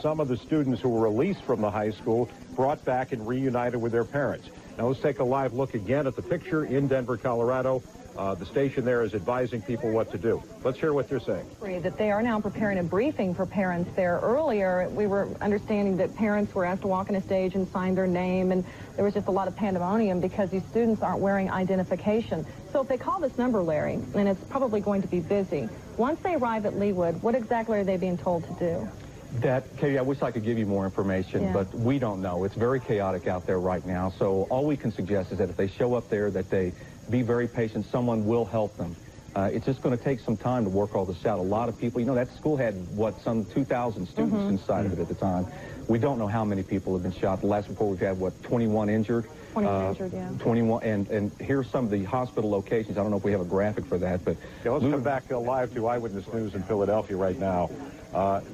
Some of the students who were released from the high school brought back and reunited with their parents. Now let's take a live look again at the picture in Denver, Colorado. The station there is advising people what to do. Let's hear what they're saying. That they are now preparing a briefing for parents there. Earlier, we were understanding that parents were asked to walk on a stage and sign their name, and there was just a lot of pandemonium because these students aren't wearing identification. So if they call this number, Larry, and it's probably going to be busy, once they arrive at Leawood, what exactly are they being told to do? Katie, I wish I could give you more information, but we don't know. It's very chaotic out there right now, so all we can suggest is that if they show up there, that they be very patient. Someone will help them. It's just going to take some time to work all this out. A lot of people, you know, that school had, what, some 2,000 students inside of it at the time. We don't know how many people have been shot. The last report we've had, what, 21 injured? 21 injured, yeah. 21, and here's some of the hospital locations. I don't know if we have a graphic for that, but... Yeah, let's come back live to Eyewitness News in Philadelphia right now.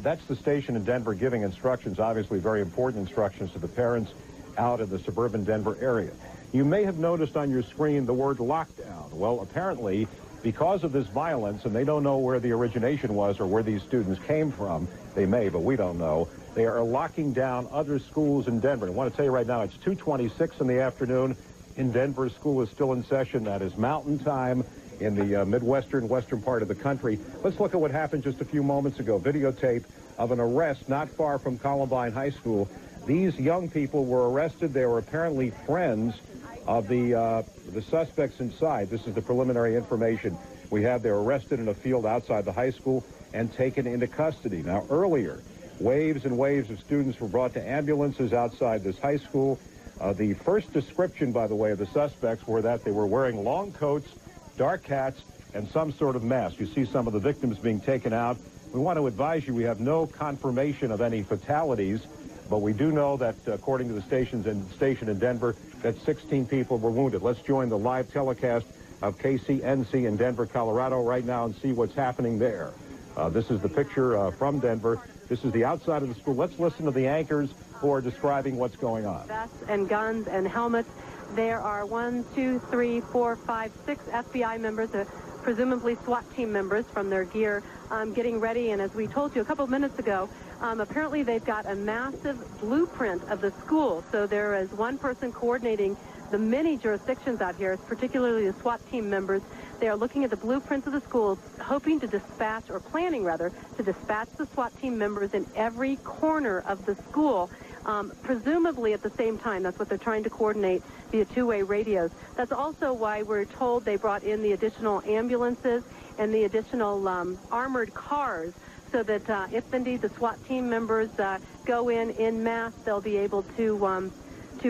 That's the station in Denver giving instructions, obviously very important instructions to the parents out in the suburban Denver area. You may have noticed on your screen the word lockdown. Well, apparently, because of this violence, and they don't know where the origination was or where these students came from, they may, but we don't know, they are locking down other schools in Denver. I want to tell you right now, it's 2:26 in the afternoon. In Denver, school is still in session. That is Mountain Time in the western part of the country. Let's look at what happened just a few moments ago. Videotape of an arrest not far from Columbine High School. These young people were arrested. They were apparently friends of the suspects inside. This is the preliminary information we have. They were arrested in a field outside the high school and taken into custody. Now, earlier, waves and waves of students were brought to ambulances outside this high school. The first description, by the way, of the suspects were that they were wearing long coats, dark hats, and some sort of mask. You see some of the victims being taken out. We want to advise you we have no confirmation of any fatalities, but we do know that, according to the station in Denver, that 16 people were wounded. Let's join the live telecast of KCNC in Denver, Colorado right now and see what's happening there. This is the picture from Denver. This is the outside of the school. Let's listen to the anchors who are describing what's going on. Vests and guns and helmets. There are 1, 2, 3, 4, 5, 6 FBI members, presumably SWAT team members from their gear, getting ready. And as we told you a couple of minutes ago, apparently they've got a massive blueprint of the school. So there is one person coordinating the many jurisdictions out here, particularly the SWAT team members. They are looking at the blueprints of the schools, hoping to dispatch, or planning rather, to dispatch the SWAT team members in every corner of the school, presumably at the same time. That's what they're trying to coordinate via two-way radios. That's also why we're told they brought in the additional ambulances and the additional armored cars, so that if indeed the SWAT team members go in mass, they'll be able to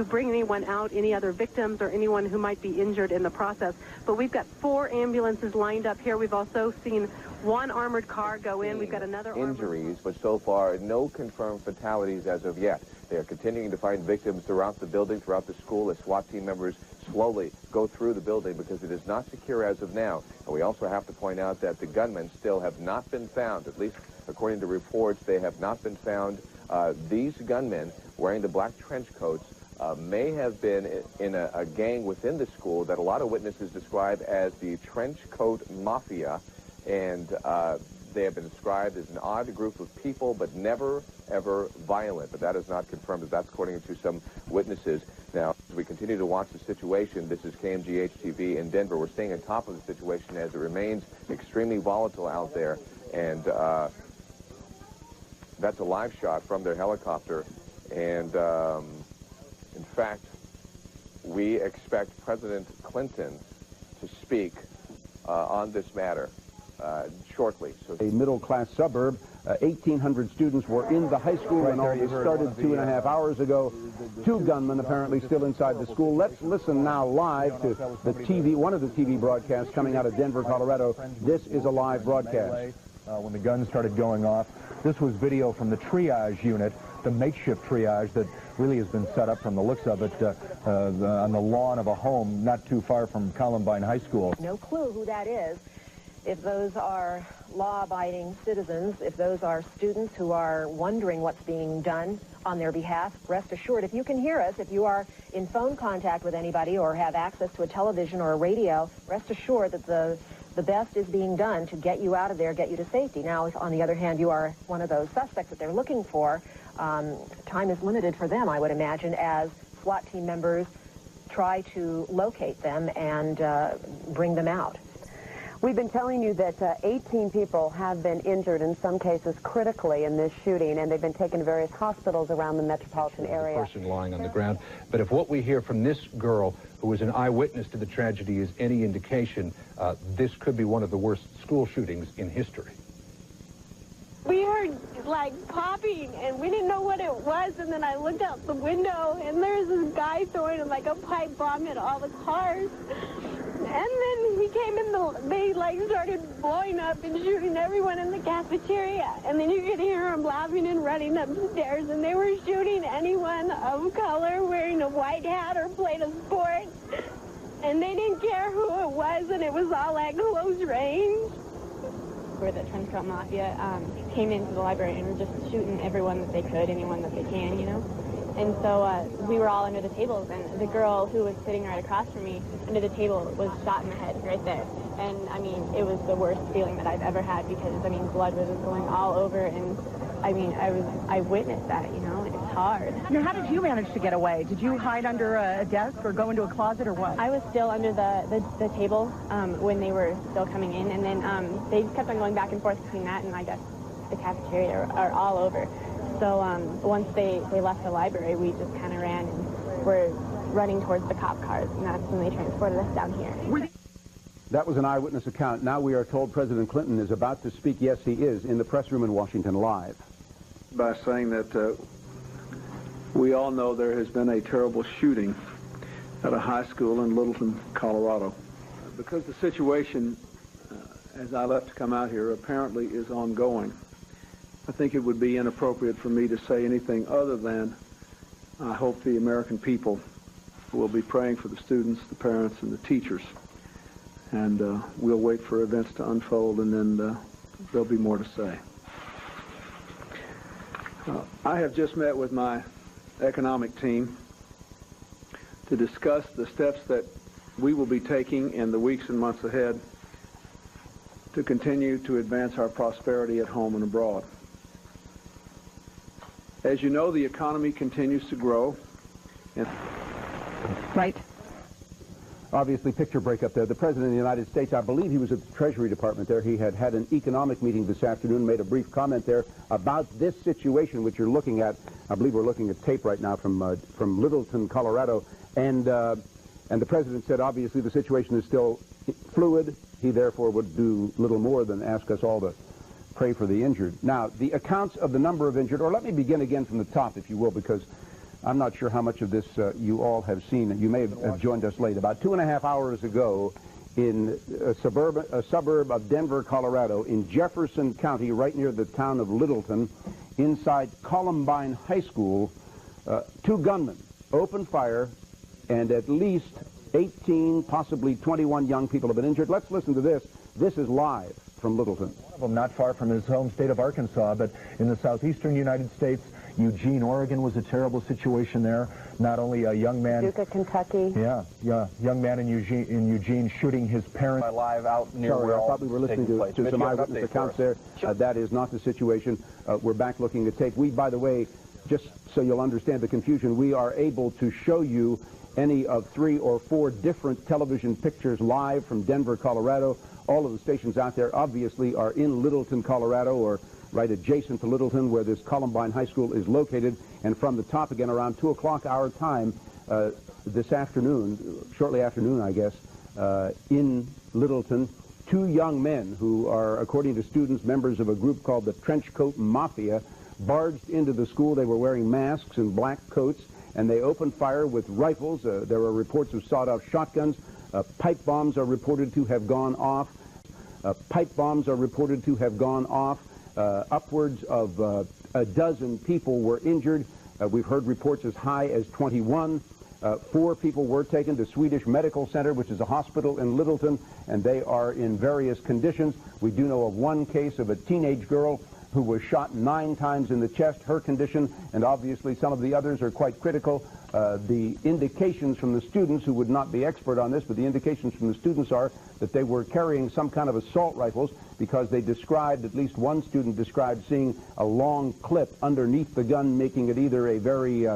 bring anyone out, any other victims or anyone who might be injured in the process. But we've got 4 ambulances lined up here. We've also seen 1 armored car go in. We've got another injuries, but so far no confirmed fatalities as of yet. They are continuing to find victims throughout the building, throughout the school, as SWAT team members slowly go through the building because it is not secure as of now. And we also have to point out that the gunmen still have not been found. At least according to reports, they have not been found. These gunmen wearing the black trench coats may have been in a gang within the school that a lot of witnesses describe as the Trenchcoat Mafia, and they have been described as an odd group of people, but never, ever violent. But that is not confirmed, as that's according to some witnesses. Now, as we continue to watch the situation, this is Kmgh TV in Denver. We're staying on top of the situation as it remains extremely volatile out there, and that's a live shot from their helicopter, and in fact, we expect President Clinton to speak on this matter shortly. So a middle-class suburb, 1,800 students were in the high school when all this started 2.5 hours ago. 2 gunmen apparently still inside the school. Let's listen now live to the TV, one of the TV broadcasts coming out of Denver, Colorado. This is a live broadcast. When the guns started going off, this was video from the triage unit, the makeshift triage that really has been set up from the looks of it on the lawn of a home not too far from Columbine High School. No clue who that is. If those are law-abiding citizens, if those are students who are wondering what's being done on their behalf, rest assured, if you can hear us, if you are in phone contact with anybody or have access to a television or a radio, rest assured that the the best is being done to get you out of there, get you to safety. Now, if on the other hand you are one of those suspects that they're looking for, time is limited for them, I would imagine, as SWAT team members try to locate them and bring them out. We've been telling you that 18 people have been injured, in some cases critically, in this shooting, and they've been taken to various hospitals around the metropolitan area. The person lying on the ground. But if what we hear from this girl, who was an eyewitness to the tragedy, is any indication, this could be one of the worst school shootings in history. We heard, like, popping, and we didn't know what it was, and then I looked out the window, and there's this guy throwing, like, a pipe bomb at all the cars. And then he came in, they, like, started blowing up and shooting everyone in the cafeteria. And then you could hear them laughing and running upstairs, and they were shooting anyone of color wearing a white hat or played a sport. And they didn't care who it was, and it was all at close range. Where the Trenchcoat Mafia came into the library and were just shooting everyone that they could, anyone that they can, you know. And so we were all under the tables, and the girl who was sitting right across from me under the table was shot in the head right there. And, I mean, it was the worst feeling that I've ever had because, I mean, blood was going all over, and, I mean, I witnessed that, you know, and it's hard. Now, how did you manage to get away? Did you hide under a desk or go into a closet or what? I was still under the table when they were still coming in, and then they just kept on going back and forth between that and, I guess, the cafeteria are all over. So once they left the library, we just kind of ran and were running towards the cop cars, and that's when they transported us down here. That was an eyewitness account. Now we are told President Clinton is about to speak. Yes, he is, in the press room in Washington live. By saying that we all know there has been a terrible shooting at a high school in Littleton, Colorado. Because the situation, as I left to come out here, apparently is ongoing, I think it would be inappropriate for me to say anything other than I hope the American people will be praying for the students, the parents, and the teachers. And we'll wait for events to unfold, and then there'll be more to say. I have just met with my economic team to discuss the steps that we will be taking in the weeks and months ahead to continue to advance our prosperity at home and abroad. As you know, the economy continues to grow. Right. Obviously, picture break up there. The President of the United States, I believe he was at the Treasury Department there. He had an economic meeting this afternoon, made a brief comment there about this situation which you're looking at. I believe we're looking at tape right now from Littleton, Colorado. And the President said, obviously, the situation is still fluid. He, therefore, would do little more than ask us all to pray for the injured. Now, the accounts of the number of injured, or let me begin again from the top, if you will, because I'm not sure how much of this you all have seen. You may have joined us late. About 2.5 hours ago, in a suburb of Denver, Colorado, in Jefferson County, right near the town of Littleton, inside Columbine High School, 2 gunmen opened fire, and at least 18, possibly 21 young people have been injured. Let's listen to this. This is live from Littleton. One of them not far from his home state of Arkansas, but in the southeastern United States. Eugene, Oregon was a terrible situation there. Not only a young man... Paducah, Kentucky. Yeah, young man in Eugene shooting his parents. Live out near Sorry, I thought we were listening to some eyewitness accounts there. That is not the situation. We're back looking at tape. We, by the way, just so you'll understand the confusion, we are able to show you any of 3 or 4 different television pictures live from Denver, Colorado. All of the stations out there obviously are in Littleton, Colorado, or right adjacent to Littleton, where this Columbine High School is located. And from the top again, around 2 o'clock our time this afternoon, shortly after noon, I guess, in Littleton, 2 young men who are, according to students, members of a group called the Trenchcoat Mafia, barged into the school. They were wearing masks and black coats, and they opened fire with rifles. There are reports of sawed-off shotguns. Pipe bombs are reported to have gone off. Upwards of a dozen people were injured. We've heard reports as high as 21. 4 people were taken to Swedish Medical Center, which is a hospital in Littleton, and they are in various conditions. We do know of 1 case of a teenage girl who was shot 9 times in the chest. Her condition, and obviously some of the others, are quite critical. The indications from the students, who would not be expert on this, but the indications from the students are that they were carrying some kind of assault rifles, because they described, at least one student described, seeing a long clip underneath the gun, making it either a very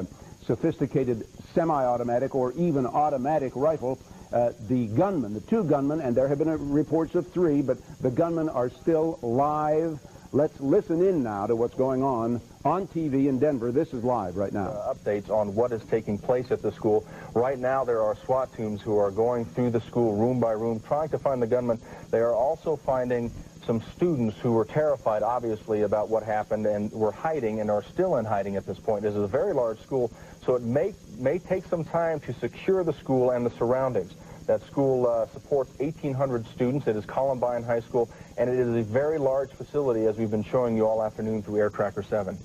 sophisticated semi-automatic or even automatic rifle. The gunmen, the 2 gunmen, and there have been reports of 3, but the gunmen are still live. Let's listen in now to what's going on TV in Denver. This is live right now. Updates on what is taking place at the school. Right now there are SWAT teams who are going through the school room by room trying to find the gunman. They are also finding some students who were terrified, obviously, about what happened and were hiding and are still in hiding at this point. This is a very large school, so it may take some time to secure the school and the surroundings. That school supports 1,800 students. It is Columbine High School, and it is a very large facility, as we've been showing you all afternoon through Air Tracker 7.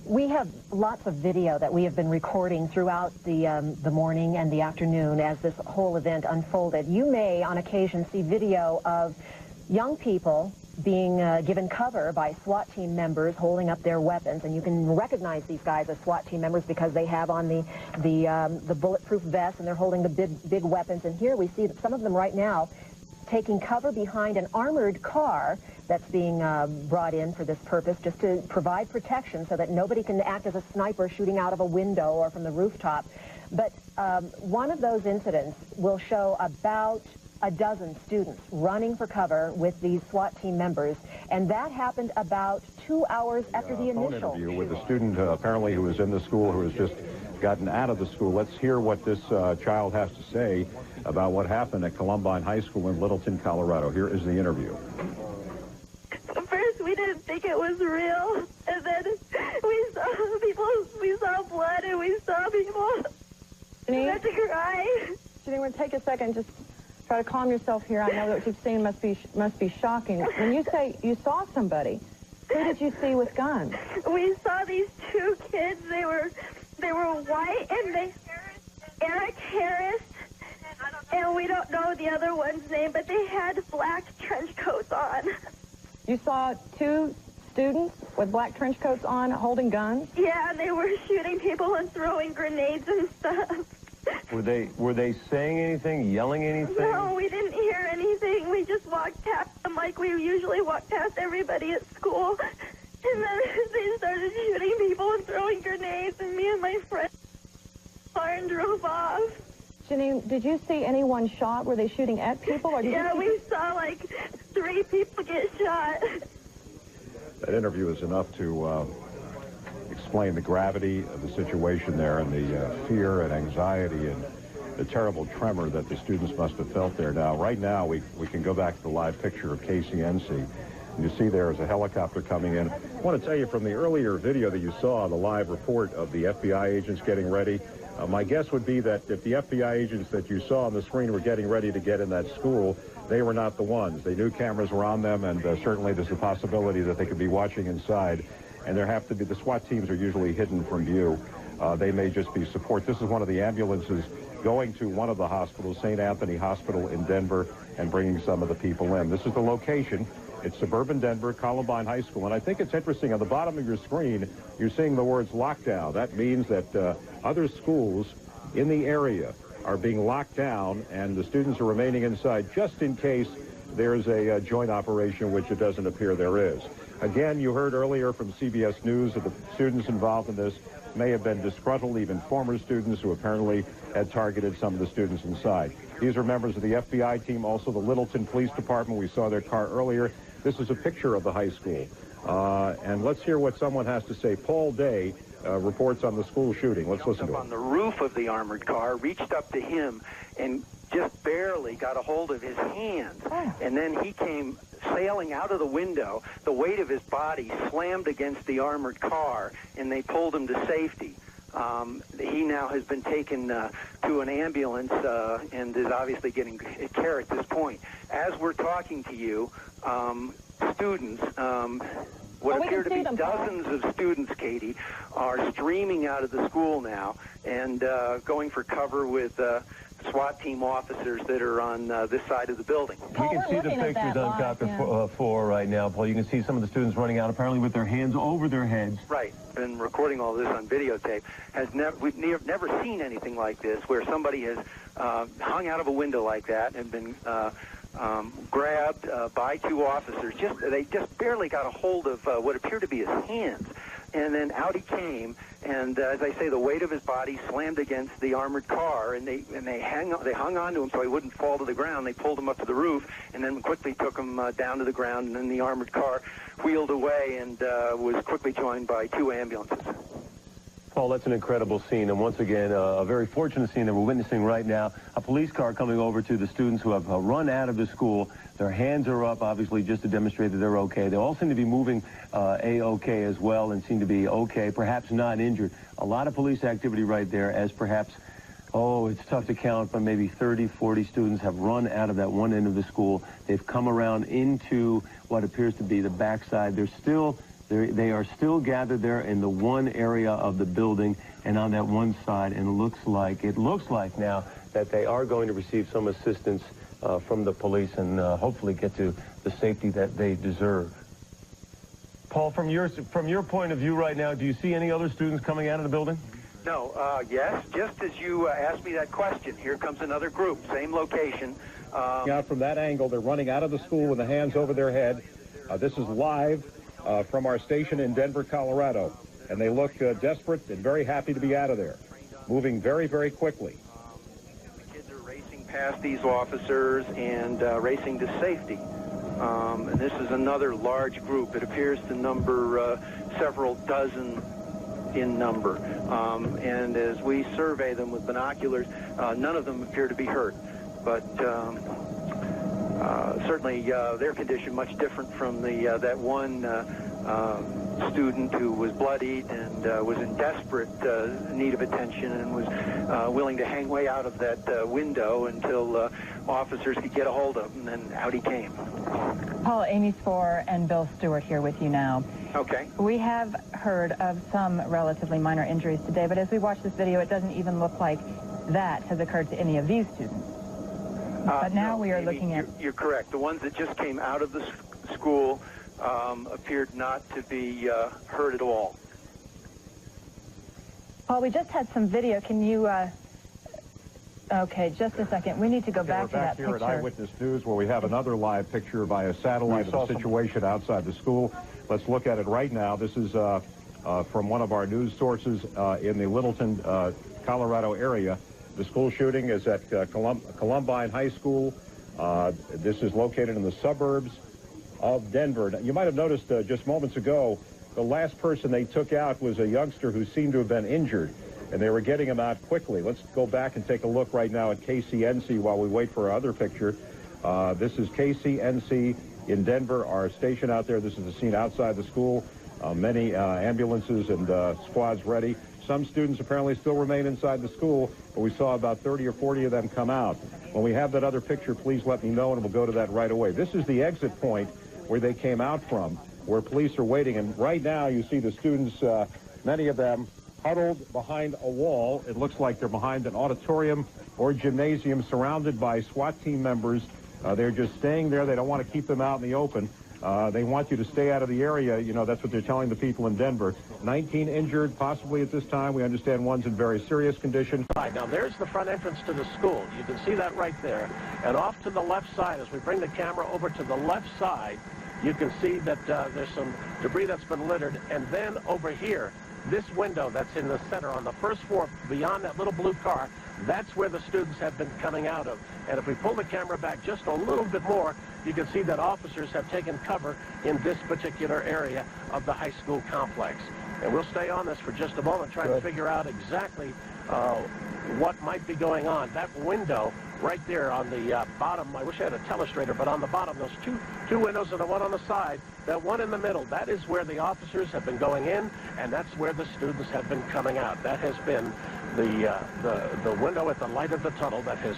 We have lots of video that we have been recording throughout the morning and the afternoon as this whole event unfolded. You may, on occasion, see video of young people being given cover by SWAT team members holding up their weapons, and you can recognize these guys as SWAT team members because they have on the bulletproof vests, and they're holding the big weapons. And here we see that some of them right now taking cover behind an armored car that's being brought in for this purpose, just to provide protection so that nobody can act as a sniper shooting out of a window or from the rooftop. But one of those incidents will show about a dozen students running for cover with these SWAT team members, and that happened about 2 hours after the initial interview with a student apparently who was in the school, who has just gotten out of the school. Let's hear what this child has to say about what happened at Columbine High School in Littleton, Colorado. Here is the interview. At first we didn't think it was real, and then we saw people, we saw blood, and we saw people. Janine, I had to cry. Janine, we're going to take a second. Just try to calm yourself here. I know that what you've seen must be shocking. When you say you saw somebody, who did you see with guns? We saw these 2 kids. They were white, and Eric Harris, and we don't know the other one's name, but they had black trench coats on. You saw 2 students with black trench coats on holding guns? Yeah, and they were shooting people and throwing grenades and stuff. Were they saying anything, yelling anything? No, we didn't hear anything. We just walked past them like we usually walk past everybody at school. And then they started shooting people and throwing grenades, and me and my friend and drove off. Janine, did you see anyone shot? Were they shooting at people? Or did yeah, we saw like 3 people get shot. That interview is enough to explain the gravity of the situation there, and the fear and anxiety and the terrible tremor that the students must have felt there. Now, right now, we can go back to the live picture of KCNC. And you see there is a helicopter coming in. I want to tell you, from the earlier video that you saw, the live report of the FBI agents getting ready, my guess would be that if the FBI agents that you saw on the screen were getting ready to get in that school, they were not the ones. They knew cameras were on them, and certainly there's a possibility that they could be watching inside. And there have to be, the SWAT teams are usually hidden from view. They may just be support. This is one of the ambulances going to one of the hospitals, St. Anthony Hospital in Denver, and bringing some of the people in. This is the location. It's suburban Denver, Columbine High School. And I think it's interesting, on the bottom of your screen, you're seeing the words lockdown. That means that other schools in the area are being locked down, and the students are remaining inside just in case there's a joint operation, which it doesn't appear there is. Again, you heard earlier from CBS News that the students involved in this may have been disgruntled, even former students who apparently had targeted some of the students inside. These are members of the FBI team, also the Littleton Police Department. We saw their car earlier. This is a picture of the high school. And let's hear what someone has to say. Paul Day reports on the school shooting. Let's listen to him. On the roof of the armored car, reached up to him and just barely got a hold of his hands. And then he came sailing out of the window. The weight of his body slammed against the armored car, and they pulled him to safety. He now has been taken to an ambulance and is obviously getting care at this point. As we're talking to you, students, what appear to be dozens of students, Katie, are streaming out of the school now and going for cover with SWAT team officers that are on this side of the building. We can see the pictures on Chapter 4 right now, Paul. You can see some of the students running out, apparently with their hands over their heads. Right. Been recording all this on videotape. We've never seen anything like this, where somebody has hung out of a window like that and been grabbed by two officers. They just barely got a hold of what appeared to be his hands. And then out he came, and as I say, the weight of his body slammed against the armored car, and they hung on to him so he wouldn't fall to the ground. They pulled him up to the roof, and then quickly took him down to the ground, and then the armored car wheeled away and was quickly joined by two ambulances. Paul, that's an incredible scene, and once again, a very fortunate scene that we're witnessing right now. A police car coming over to the students who have run out of the school. Their hands are up, obviously, just to demonstrate that they're okay. They all seem to be moving A-OK as well and seem to be okay, perhaps not injured. A lot of police activity right there, as perhaps, it's tough to count, but maybe 30, 40 students have run out of that one end of the school. They've come around into what appears to be the backside. They are still gathered there in the one area of the building and on that one side, and it looks like now that they are going to receive some assistance from the police and hopefully get to the safety that they deserve. Paul, from your point of view right now, do you see any other students coming out of the building? No, yes, just as you asked me that question, here comes another group, same location. Out from that angle, they're running out of the school with the hands over their head. This is live from our station in Denver, Colorado, and they look desperate and very happy to be out of there, moving very, very quickly. The kids are racing past these officers and racing to safety. And this is another large group. It appears to number several dozen in number. And as we survey them with binoculars, none of them appear to be hurt. But certainly their condition much different from that one student who was bloodied and was in desperate need of attention and was willing to hang way out of that window until officers could get a hold of him, and then out he came. Paul, Amy Spohr and Bill Stewart here with you now. Okay. We have heard of some relatively minor injuries today, but as we watch this video, it doesn't even look like that has occurred to any of these students. But now we are looking at... You're correct. The ones that just came out of the school appeared not to be hurt at all. Paul, we just had some video. Can you... Okay, just a second. We need to go back to that picture. We're back here at Eyewitness News, where we have another live picture via satellite of the situation outside the school. Let's look at it right now. This is from one of our news sources in the Littleton, Colorado area. The school shooting is at Columbine High School. This is located in the suburbs of Denver. Now, you might have noticed just moments ago, the last person they took out was a youngster who seemed to have been injured, and they were getting him out quickly. Let's go back and take a look right now at KCNC while we wait for our other picture. This is KCNC in Denver, our station out there. This is the scene outside the school. Many ambulances and squads ready. Some students apparently still remain inside the school, but we saw about 30 or 40 of them come out. When we have that other picture, please let me know, and we'll go to that right away. This is the exit point where they came out from, where police are waiting. And right now you see the students, many of them, huddled behind a wall. It looks like they're behind an auditorium or gymnasium surrounded by SWAT team members. They're just staying there. They don't want to keep them out in the open. They want you to stay out of the area. You know, that's what they're telling the people in Denver. 19 injured, possibly at this time. We understand one's in very serious condition. Right, now there's the front entrance to the school. You can see that right there. And off to the left side, as we bring the camera over to the left side, you can see that there's some debris that's been littered. And then over here, this window that's in the center on the first floor, beyond that little blue car, that's where the students have been coming out of. And if we pull the camera back just a little bit more, you can see that officers have taken cover in this particular area of the high school complex. And we'll stay on this for just a moment, trying to figure out exactly what might be going on. That window right there on the bottom, I wish I had a telestrator, but on the bottom, those two windows and the one on the side, that one in the middle, that is where the officers have been going in, and that's where the students have been coming out. That has been the window at the light of the tunnel that has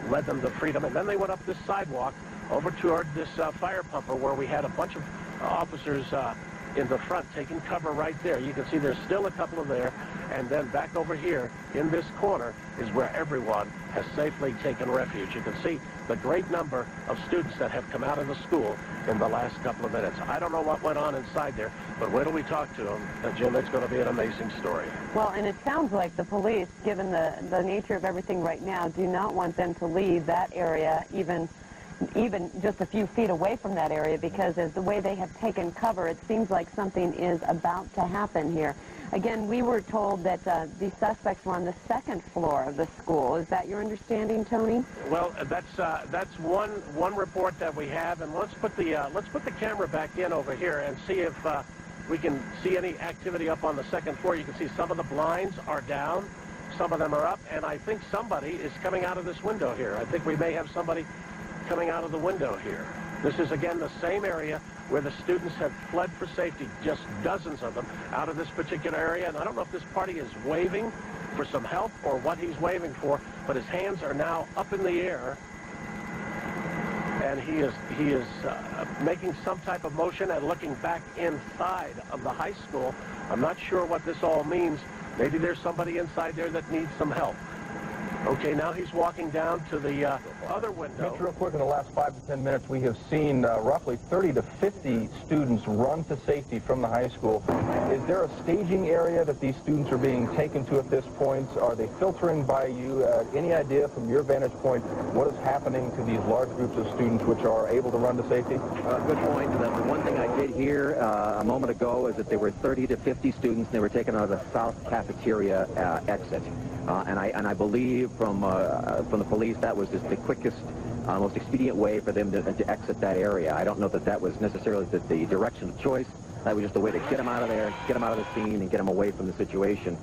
led them to freedom. And then they went up this sidewalk over toward this fire pumper where we had a bunch of officers in the front, taking cover right there. You can see there's still a couple of there, and then back over here in this corner is where everyone has safely taken refuge. You can see the great number of students that have come out of the school in the last couple of minutes. I don't know what went on inside there, but wait till we talk to them. Jim, it's going to be an amazing story. Well, and it sounds like the police, given the nature of everything right now, do not want them to leave that area even just a few feet away from that area, because as the way they have taken cover, it seems like something is about to happen here. Again, we were told that the suspects were on the second floor of the school. Is that your understanding, Tony? Well, that's one report that we have, and let's put the camera back in over here and see if we can see any activity up on the second floor. You can see some of the blinds are down, some of them are up, and I think somebody is coming out of this window here. I think we may have somebody coming out of the window here. This is, again, the same area where the students have fled for safety, just dozens of them out of this particular area. And I don't know if this party is waving for some help or what he's waving for, but his hands are now up in the air, and he is making some type of motion and looking back inside of the high school. I'm not sure what this all means. Maybe there's somebody inside there that needs some help. Okay, now he's walking down to the other window. Mitch, real quick, in the last 5 to 10 minutes, we have seen roughly 30 to 50 students run to safety from the high school. Is there a staging area that these students are being taken to at this point? Are they filtering by you? Any idea from your vantage point what is happening to these large groups of students which are able to run to safety? Good point. The one thing I did hear a moment ago is that there were 30 to 50 students, and they were taken out of the south cafeteria exit. And I believe from the police that was just the quickest, most expedient way for them to exit that area. I don't know that that was necessarily the direction of choice. That was just a way to get them out of there, get them out of the scene, and get them away from the situation.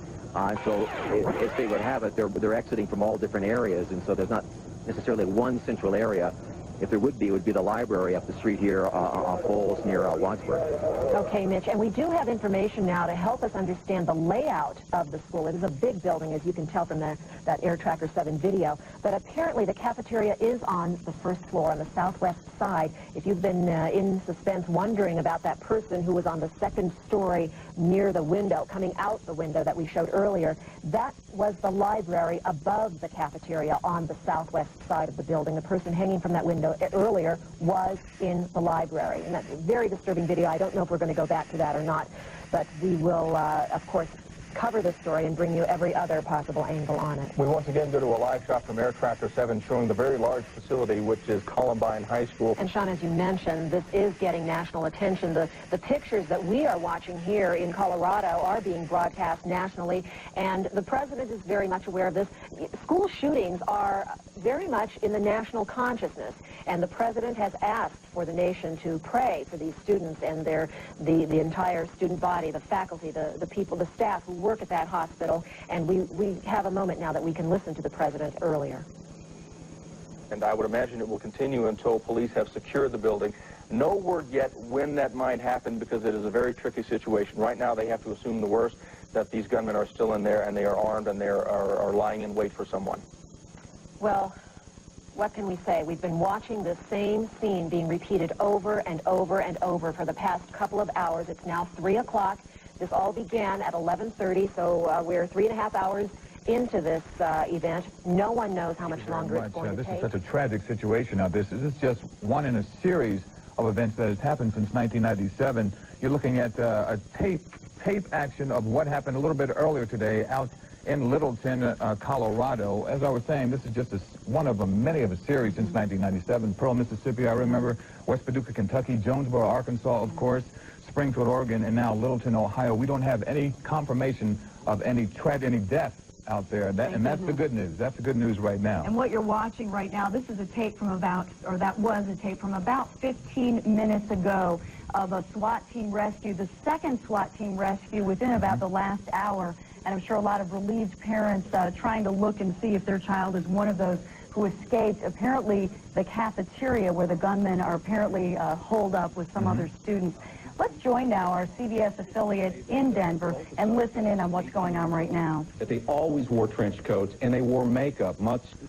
So if they would have it, they're exiting from all different areas, and so there's not necessarily one central area. If there would be, it would be the library up the street here off Bowles near Wadsworth. Okay, Mitch, and we do have information now to help us understand the layout of the school. It is a big building, as you can tell from that Air Tracker 7 video, but apparently the cafeteria is on the first floor on the southwest side. If you've been in suspense wondering about that person who was on the second story near the window, coming out the window that we showed earlier, that was the library above the cafeteria on the southwest side of the building. The person hanging from that window earlier was in the library. And that's a very disturbing video. I don't know if we're going to go back to that or not, but we will, of course, cover this story and bring you every other possible angle on it. We once again go to a live shot from Air Tracker 7 showing the very large facility, which is Columbine High School. And Sean, as you mentioned, this is getting national attention. The pictures that we are watching here in Colorado are being broadcast nationally, and the president is very much aware of this. School shootings are very much in the national consciousness, and the president has asked for the nation to pray for these students and the entire student body, the faculty, the people, the staff who work at that hospital, and we have a moment now that we can listen to the president earlier. And I would imagine it will continue until police have secured the building. No word yet when that might happen, because it is a very tricky situation. Right now they have to assume the worst, that these gunmen are still in there and they are armed and they are lying in wait for someone. Well, what can we say? We've been watching the same scene being repeated over and over and over for the past couple of hours. It's now 3 o'clock. This all began at 11:30, so we're 3.5 hours into this event. No one knows how much longer it's going to take. This is such a tragic situation now. This is just one in a series of events that has happened since 1997. You're looking at a tape action of what happened a little bit earlier today out in Littleton, Colorado. As I was saying, this is just one of many of a series since 1997. Pearl, Mississippi, I remember. West Paducah, Kentucky. Jonesboro, Arkansas, of course. Springfield, Oregon, and now Littleton, Ohio. We don't have any confirmation of any death out there. And that's the good news. That's the good news right now. And what you're watching right now, this is a tape from about 15 minutes ago of a SWAT team rescue, the second SWAT team rescue within about the last hour. And I'm sure a lot of relieved parents trying to look and see if their child is one of those who escaped. Apparently, the cafeteria where the gunmen are apparently holed up with some other students. Let's join now our CBS affiliate in Denver and listen in on what's going on right now. That they always wore trench coats and they wore makeup.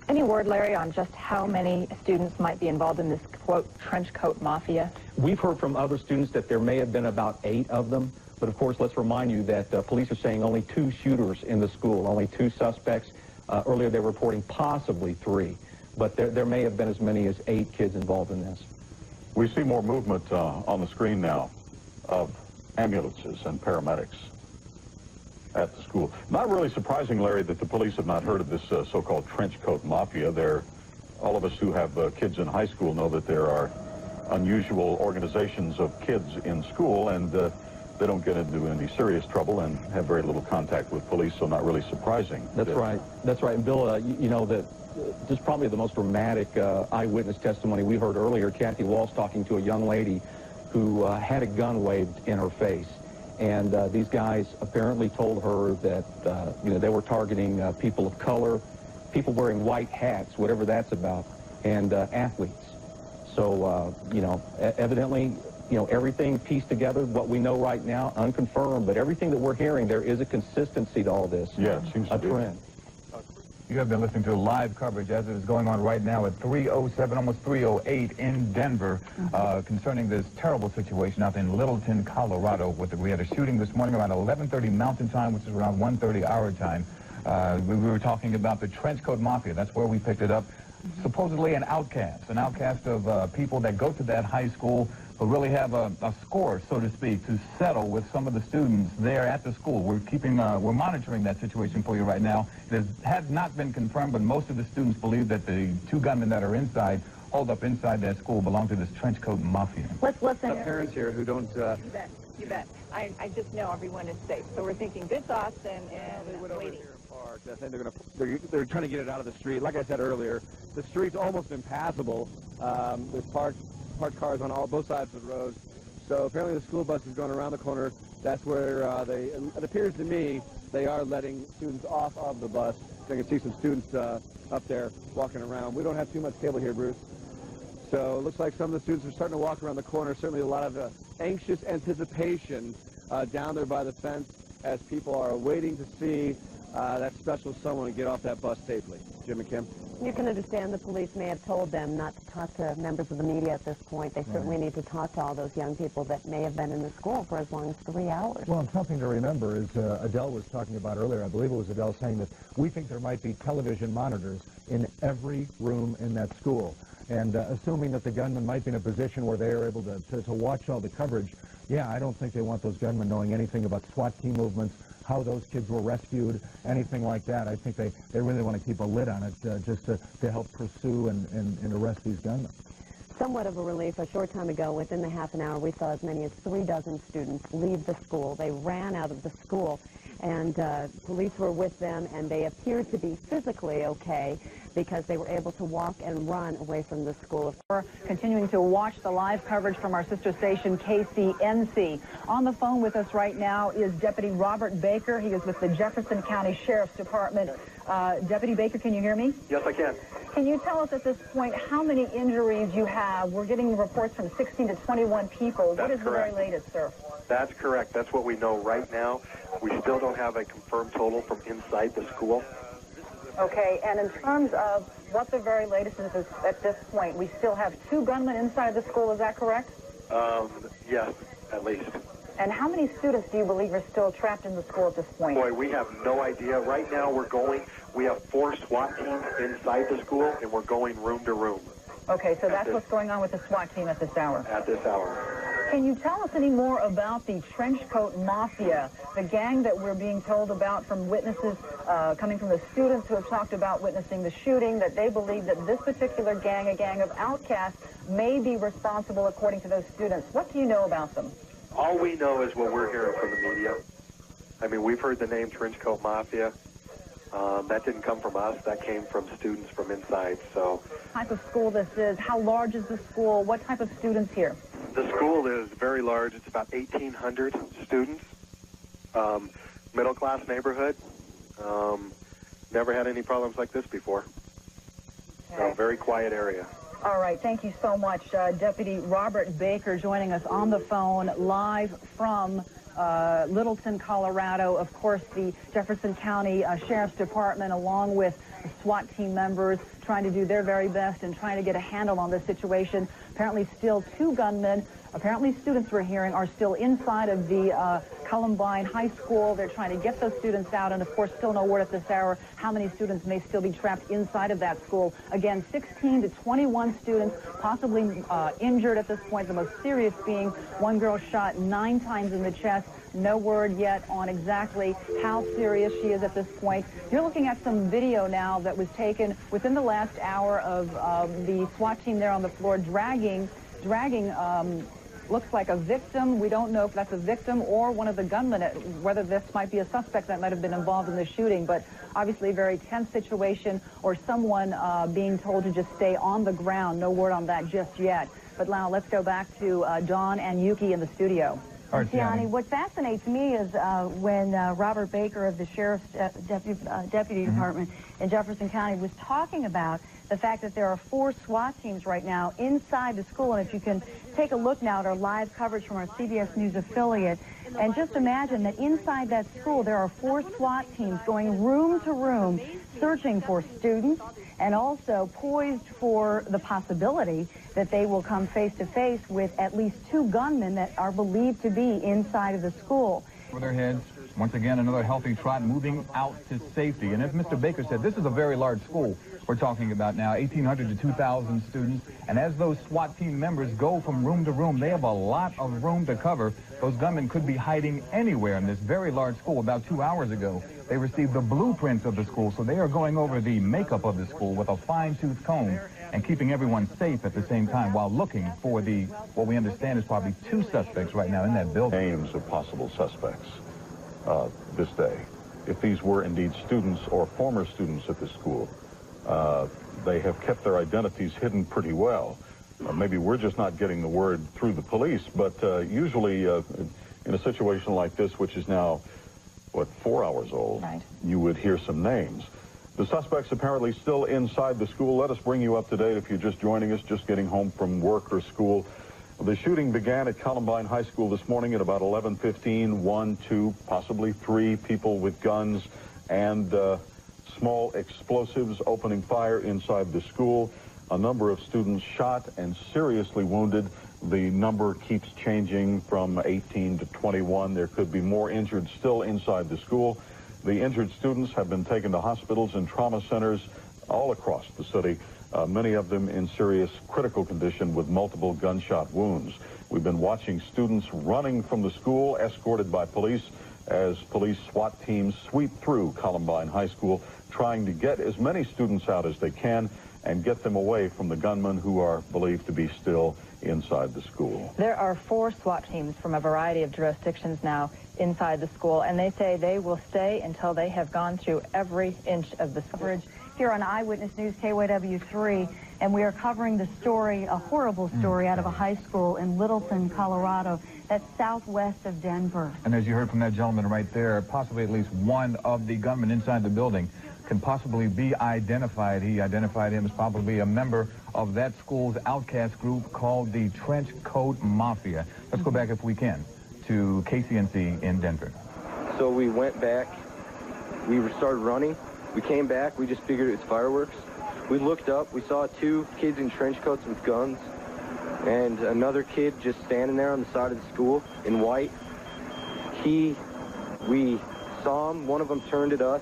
Any word, Larry, on just how many students might be involved in this, quote, Trenchcoat Mafia? We've heard from other students that there may have been about 8 of them. But, of course, let's remind you that police are saying only 2 shooters in the school, only 2 suspects. Earlier they were reporting possibly 3. But there may have been as many as 8 kids involved in this. We see more movement on the screen now of ambulances and paramedics at the school. Not really surprising, Larry, that the police have not heard of this so-called Trenchcoat Mafia. All of us who have kids in high school know that there are unusual organizations of kids in school, and they don't get into any serious trouble and have very little contact with police, so not really surprising. That's right. That's right. And Bill, you know that just probably the most dramatic eyewitness testimony we heard earlier, Kathy Walsh talking to a young lady who had a gun waved in her face. And these guys apparently told her that, they were targeting people of color, people wearing white hats, whatever that's about, and athletes. So, evidently, everything pieced together, what we know right now, unconfirmed, but everything that we're hearing, there is a consistency to all this. Yeah, it seems to be a trend. You have been listening to live coverage as it is going on right now at 3:07, almost 3:08 in Denver, concerning this terrible situation out in Littleton, Colorado. We had a shooting this morning around 11:30 Mountain Time, which is around 1:30 our time. We were talking about the Trenchcoat Mafia. That's where we picked it up. Supposedly an outcast of people that go to that high school who really have a score, so to speak, to settle with some of the students there at the school. We're monitoring that situation for you right now. It has not been confirmed, but most of the students believe that the 2 gunmen that are holed up inside that school belong to this Trenchcoat Mafia. Let's listen. Parents here who don't... You bet. I just know everyone is safe. So we're thinking good thoughts and waiting. I think they're trying to get it out of the street. Like I said earlier, the street's almost impassable. There's parked cars on both sides of the road. So apparently the school bus is going around the corner. That's where it appears to me, they are letting students off of the bus. I can see some students up there walking around. We don't have too much cable here, Bruce. So it looks like some of the students are starting to walk around the corner. Certainly a lot of anxious anticipation down there by the fence as people are waiting to see that special someone to get off that bus safely. Jim and Kim? You can understand the police may have told them not to talk to members of the media at this point. They certainly need to talk to all those young people that may have been in the school for as long as 3 hours. Well, something to remember is Adele was talking about earlier, I believe it was Adele saying that we think there might be television monitors in every room in that school. And assuming that the gunmen might be in a position where they are able to watch all the coverage, yeah, I don't think they want those gunmen knowing anything about SWAT team movements, how those kids were rescued, anything like that. I think they really want to keep a lid on it just to help pursue and arrest these gunmen. Somewhat of a relief. A short time ago, within the half an hour, we saw as many as 3 dozen students leave the school. They ran out of the school, and police were with them, and they appeared to be physically okay because they were able to walk and run away from the school. We're continuing to watch the live coverage from our sister station, KCNC. On the phone with us right now is Deputy Robert Baker. He is with the Jefferson County Sheriff's Department. Deputy Baker, can you hear me? Yes, I can. Can you tell us at this point how many injuries you have? We're getting reports from 16 to 21 people. What is the very latest, sir? That's correct. That's what we know right now. We still don't have a confirmed total from inside the school. Okay, and in terms of what the very latest is at this point, we still have 2 gunmen inside the school, is that correct? Yes, at least. And how many students do you believe are still trapped in the school at this point? Boy, we have no idea. Right now we have 4 SWAT teams inside the school, and we're going room to room. Okay, so that's what's going on with the SWAT team at this hour. At this hour. Can you tell us any more about the Trenchcoat Mafia, the gang that we're being told about from witnesses coming from the students who have talked about witnessing the shooting, that they believe that this particular gang, a gang of outcasts, may be responsible according to those students? What do you know about them? All we know is what we're hearing from the media. I mean, we've heard the name Trenchcoat Mafia. That didn't come from us. That came from students from inside. So, what type of school this is? How large is the school? What type of students here? The school is very large. It's about 1,800 students. Middle-class neighborhood. Never had any problems like this before. Okay. So, very quiet area. All right, thank you so much. Deputy Robert Baker joining us on the phone live from Littleton, Colorado. Of course, the Jefferson County Sheriff's Department, along with SWAT team members, trying to do their very best and trying to get a handle on this situation. Apparently still 2 gunmen, apparently students we're hearing, are still inside of the Columbine High School. They're trying to get those students out, and of course still no word at this hour how many students may still be trapped inside of that school. Again, 16 to 21 students possibly injured at this point, the most serious being one girl shot 9 times in the chest. No word yet on exactly how serious she is at this point. You're looking at some video now that was taken within the last hour of the SWAT team there on the floor dragging looks like a victim. We don't know if that's a victim or one of the gunmen, whether this might be a suspect that might have been involved in the shooting, but obviously a very tense situation, or someone being told to just stay on the ground. No word on that just yet. But now let's go back to Dawn and Yuki in the studio. Tiani, what fascinates me is when Robert Baker of the Sheriff's Deputy Department in Jefferson County was talking about the fact that there are 4 SWAT teams right now inside the school. And if you can take a look now at our live coverage from our CBS News affiliate, and just imagine that inside that school there are 4 SWAT teams going room to room, searching for students, and also poised for the possibility that they will come face to face with at least 2 gunmen that are believed to be inside of the school. For their heads, once again, another healthy trot moving out to safety. And as Mr. Baker said, this is a very large school we're talking about now, 1,800 to 2,000 students. And as those SWAT team members go from room to room, they have a lot of room to cover. Those gunmen could be hiding anywhere in this very large school. About 2 hours ago, they received the blueprints of the school, so they are going over the makeup of the school with a fine-tooth comb and keeping everyone safe at the same time while looking for the, what we understand is probably 2 suspects right now in that building. Names of possible suspects this day. If these were indeed students or former students at the school, they have kept their identities hidden pretty well. Maybe we're just not getting the word through the police, but usually in a situation like this, which is now, what, 4 hours old, right, you would hear some names. The suspects apparently still inside the school. Let us bring you up to date if you're just joining us, just getting home from work or school. The shooting began at Columbine High School this morning at about 11:15. 1, 2, possibly 3 people with guns and small explosives opening fire inside the school. A number of students shot and seriously wounded. The number keeps changing from 18 to 21. There could be more injured still inside the school. The injured students have been taken to hospitals and trauma centers all across the city, many of them in serious critical condition with multiple gunshot wounds. We've been watching students running from the school, escorted by police, as police SWAT teams sweep through Columbine High School, trying to get as many students out as they can and get them away from the gunmen who are believed to be still inside the school. There are 4 SWAT teams from a variety of jurisdictions now inside the school, and they say they will stay until they have gone through every inch of the coverage here on Eyewitness News KYW3, and we are covering the story, a horrible story out of a high school in Littleton, Colorado. That's southwest of Denver. And as you heard from that gentleman right there, possibly at least one of the gunmen inside the building can possibly be identified. He identified him as probably a member of that school's outcast group called the Trenchcoat Mafia. Let's go back, if we can, to KCNC in Denver. So we went back, we started running, we came back, we just figured it's fireworks. We looked up, we saw 2 kids in trench coats with guns, and another kid just standing there on the side of the school in white. We saw him, one of them turned at us.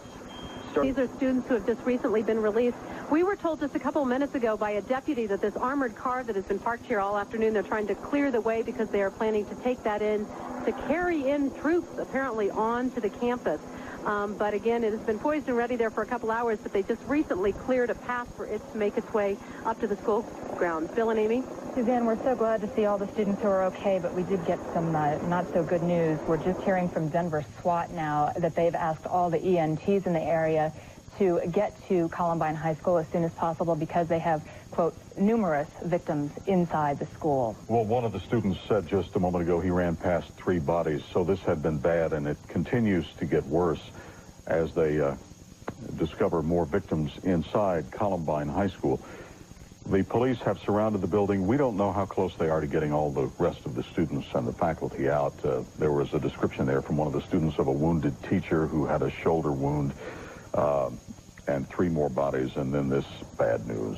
These are students who have just recently been released. We were told just a couple minutes ago by a deputy that this armored car that has been parked here all afternoon, they're trying to clear the way because they are planning to take that in to carry in troops apparently onto the campus. But again, it has been poised and ready there for a couple hours, but they just recently cleared a path for it to make its way up to the school grounds. Bill and Amy? Suzanne, we're so glad to see all the students who are okay, but we did get some not so good news. We're just hearing from Denver SWAT now that they've asked all the EMTs in the area to get to Columbine High School as soon as possible because they have, quote, numerous victims inside the school. Well, one of the students said just a moment ago he ran past 3 bodies, so this had been bad, and it continues to get worse as they discover more victims inside Columbine High School. The police have surrounded the building. We don't know how close they are to getting all the rest of the students and the faculty out. There was a description there from one of the students of a wounded teacher who had a shoulder wound, and 3 more bodies, and then this bad news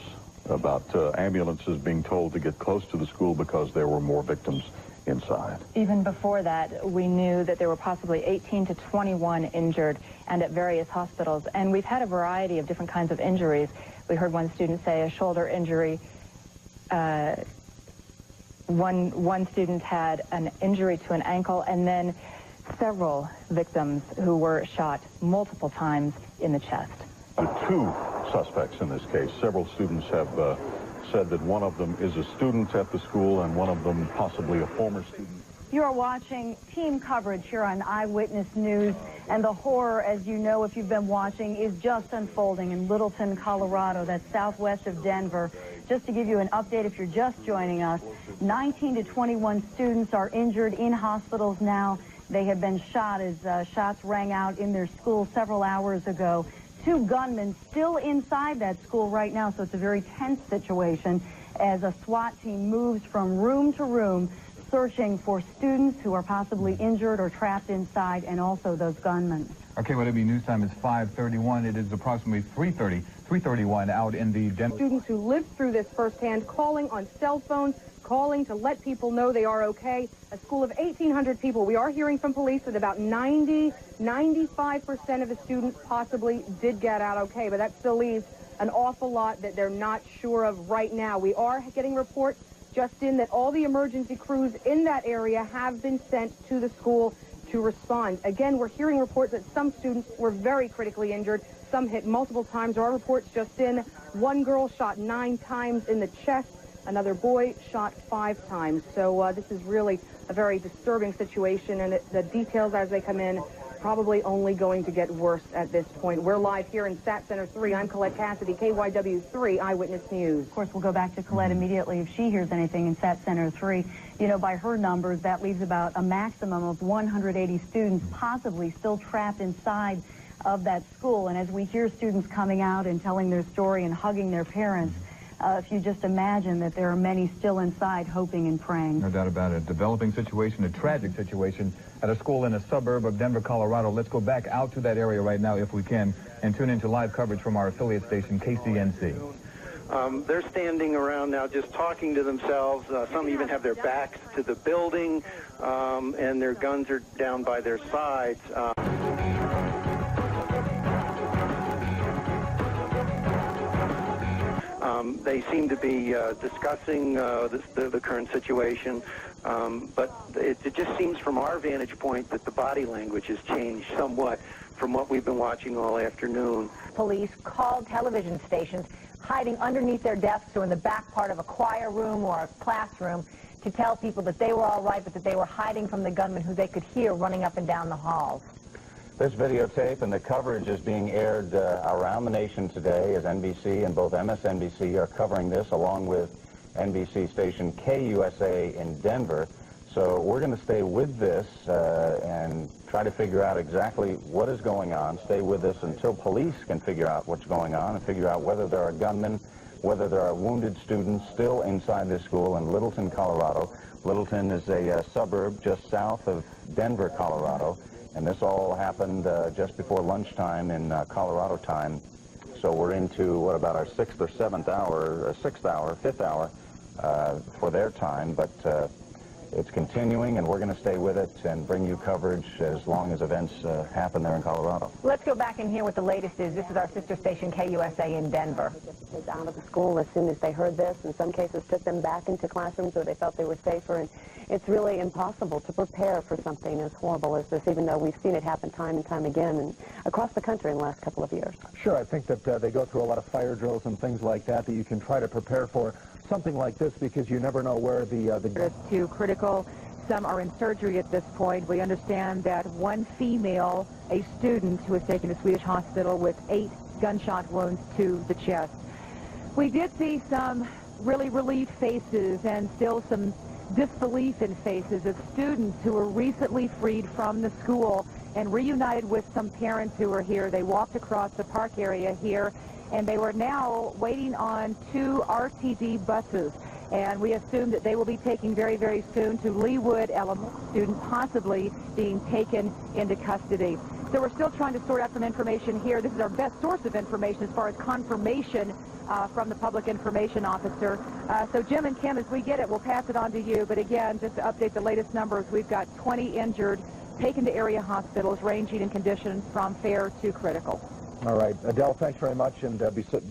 about ambulances being told to get close to the school because there were more victims inside. Even before that, we knew that there were possibly 18 to 21 injured and at various hospitals. And we've had a variety of different kinds of injuries. We heard one student say a shoulder injury. One student had an injury to an ankle, and then several victims who were shot multiple times in the chest. 2 suspects in this case. Several students have said that one of them is a student at the school and one of them possibly a former student. You are watching team coverage here on Eyewitness News, and the horror, as you know if you've been watching, is just unfolding in Littleton, Colorado. That's southwest of Denver. Just to give you an update if you're just joining us, 19 to 21 students are injured in hospitals now. They have been shot as shots rang out in their school several hours ago. 2 gunmen still inside that school right now, so it's a very tense situation as a SWAT team moves from room to room searching for students who are possibly injured or trapped inside, and also those gunmen. Okay, WB News time is 5:31. It is approximately 3:31 out in the Denver. Students who lived through this firsthand, calling on cell phones, calling to let people know they are okay. A school of 1,800 people. We are hearing from police that about 95% of the students possibly did get out okay, but that still leaves an awful lot that they're not sure of right now. We are getting reports just in that all the emergency crews in that area have been sent to the school to respond. Again, we're hearing reports that some students were very critically injured. Some hit multiple times. There are reports just in. One girl shot 9 times in the chest. Another boy shot 5 times. So this is really a very disturbing situation, and the details as they come in probably only going to get worse at this point. We're live here in Sat Center 3. I'm Colette Cassidy, KYW 3 Eyewitness News. Of course, we'll go back to Colette immediately if she hears anything in Sat Center 3. You know, by her numbers, that leaves about a maximum of 180 students possibly still trapped inside of that school. And as we hear students coming out and telling their story and hugging their parents, if you just imagine that there are many still inside hoping and praying. No doubt about it. Developing situation, a tragic situation at a school in a suburb of Denver, Colorado. Let's go back out to that area right now if we can and tune into live coverage from our affiliate station, KCNC. They're standing around now just talking to themselves. Some even have their backs to the building, and their guns are down by their sides. They seem to be discussing the current situation, but it just seems from our vantage point that the body language has changed somewhat from what we've been watching all afternoon. Police called television stations hiding underneath their desks or in the back part of a choir room or a classroom to tell people that they were all right, but that they were hiding from the gunman who they could hear running up and down the halls. This videotape and the coverage is being aired around the nation today as NBC and both MSNBC are covering this along with NBC station KUSA in Denver. So we're going to stay with this and try to figure out exactly what is going on. Stay with us until police can figure out what's going on and figure out whether there are gunmen, whether there are wounded students still inside this school in Littleton, Colorado. Littleton is a suburb just south of Denver, Colorado. And this all happened just before lunchtime in Colorado time. So we're into, what, about our 6th or 7th hour, or 6th hour, 5th hour for their time. But it's continuing, and we're going to stay with it and bring you coverage as long as events happen there in Colorado. Let's go back and hear what the latest is. This is our sister station, KUSA in Denver. Kids out of the school as soon as they heard this. In some cases, took them back into classrooms where they felt they were safer. And it's really impossible to prepare for something as horrible as this, even though we've seen it happen time and time again and across the country in the last couple of years. Sure, I think that they go through a lot of fire drills and things like that that you can try to prepare for something like this because you never know where the too critical. Some are in surgery at this point. We understand that one female, a student who was taken to Swedish hospital with 8 gunshot wounds to the chest. We did see some really relieved faces and still some disbelief in faces of students who were recently freed from the school and reunited with some parents who were here. They walked across the park area here, and they were now waiting on 2 RTD buses. And we assume that they will be taking very, very soon to Leewood Elementary student, possibly being taken into custody. So we're still trying to sort out some information here. This is our best source of information as far as confirmation from the public information officer. So Jim and Kim, as we get it, we'll pass it on to you. But again, just to update the latest numbers, we've got 20 injured, taken to area hospitals, ranging in condition from fair to critical. All right. Adele, thanks very much. And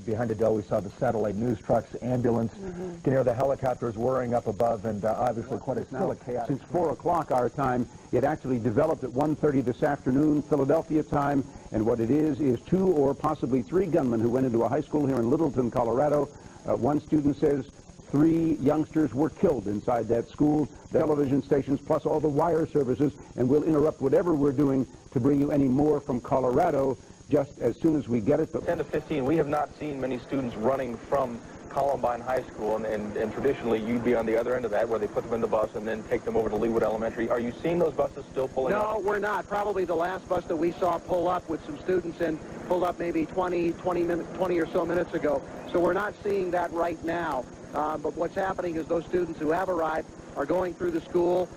behind Adele, we saw the satellite news trucks, ambulance. You can hear the helicopters whirring up above, and obviously still a chaotic. Since 4 o'clock our time, it actually developed at 1:30 this afternoon, Philadelphia time, and what it is 2 or possibly 3 gunmen who went into a high school here in Littleton, Colorado. One student says 3 youngsters were killed inside that school. The television stations, plus all the wire services, and we'll interrupt whatever we're doing to bring you any more from Colorado just as soon as we get it. But 10 to 15, we have not seen many students running from Columbine High School, and traditionally you'd be on the other end of that, where they put them in the bus and then take them over to Leewood Elementary. Are you seeing those buses still pulling up? No, we're not. Probably the last bus that we saw pull up with some students in pulled up maybe 20 or so minutes ago. So we're not seeing that right now. But what's happening is those students who have arrived are going through the school,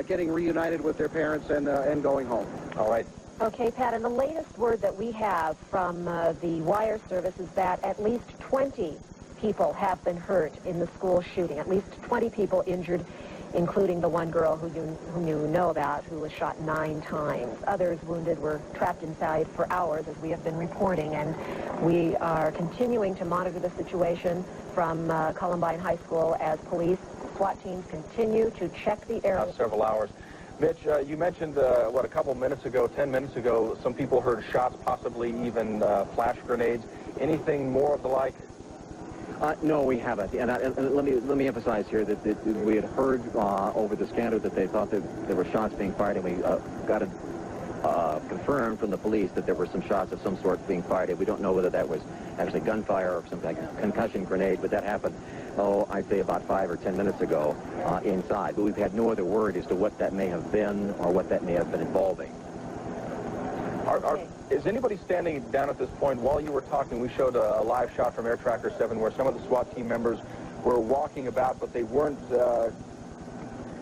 getting reunited with their parents, and going home. All right. Okay, Pat, and the latest word that we have from the wire service is that at least 20 people have been hurt in the school shooting, at least 20 people injured, including the one girl whom you know about, who was shot 9 times. Others wounded were trapped inside for hours, as we have been reporting, and we are continuing to monitor the situation from Columbine High School as police SWAT teams continue to check the area. Several hours. Mitch, you mentioned, a couple minutes ago, 10 minutes ago, some people heard shots, possibly even flash grenades. Anything more of the like? No, we haven't. And let me emphasize here that we had heard over the scanner that they thought that there were shots being fired, and we got it confirmed from the police that there were some shots of some sort being fired. We don't know whether that was actually gunfire or some like concussion grenade, but that happened, I'd say about 5 or 10 minutes ago inside. But we've had no other word as to what that may have been or what that may have been involving. Is anybody standing down at this point? While you were talking, we showed a live shot from Air Tracker 7 where some of the SWAT team members were walking about, but they weren't,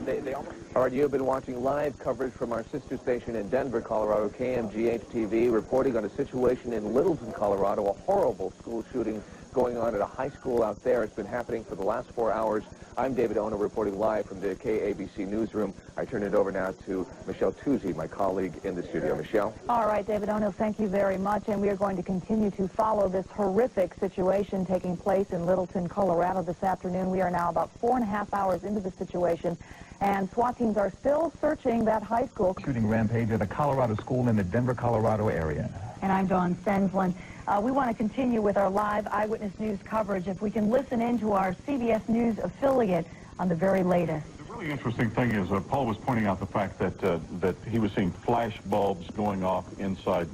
they almost... All right, you have been watching live coverage from our sister station in Denver, Colorado, Kmgh TV, reporting on a situation in Littleton, Colorado, a horrible school shooting going on at a high school out there. It's been happening for the last 4 hours. I'm David Ono, reporting live from the KABC newsroom. I turn it over now to Michelle Tuzzi, my colleague in the studio. Michelle? All right, David Ono, thank you very much, and we are going to continue to follow this horrific situation taking place in Littleton, Colorado this afternoon. We are now about 4.5 hours into the situation, and SWAT teams are still searching that high school. Shooting rampage at a Colorado school in the Denver, Colorado area. And I'm Dawn Sensland. We want to continue with our live eyewitness news coverage. If we can listen in to our CBS News affiliate on the very latest. The really interesting thing is Paul was pointing out the fact that he was seeing flash bulbs going off inside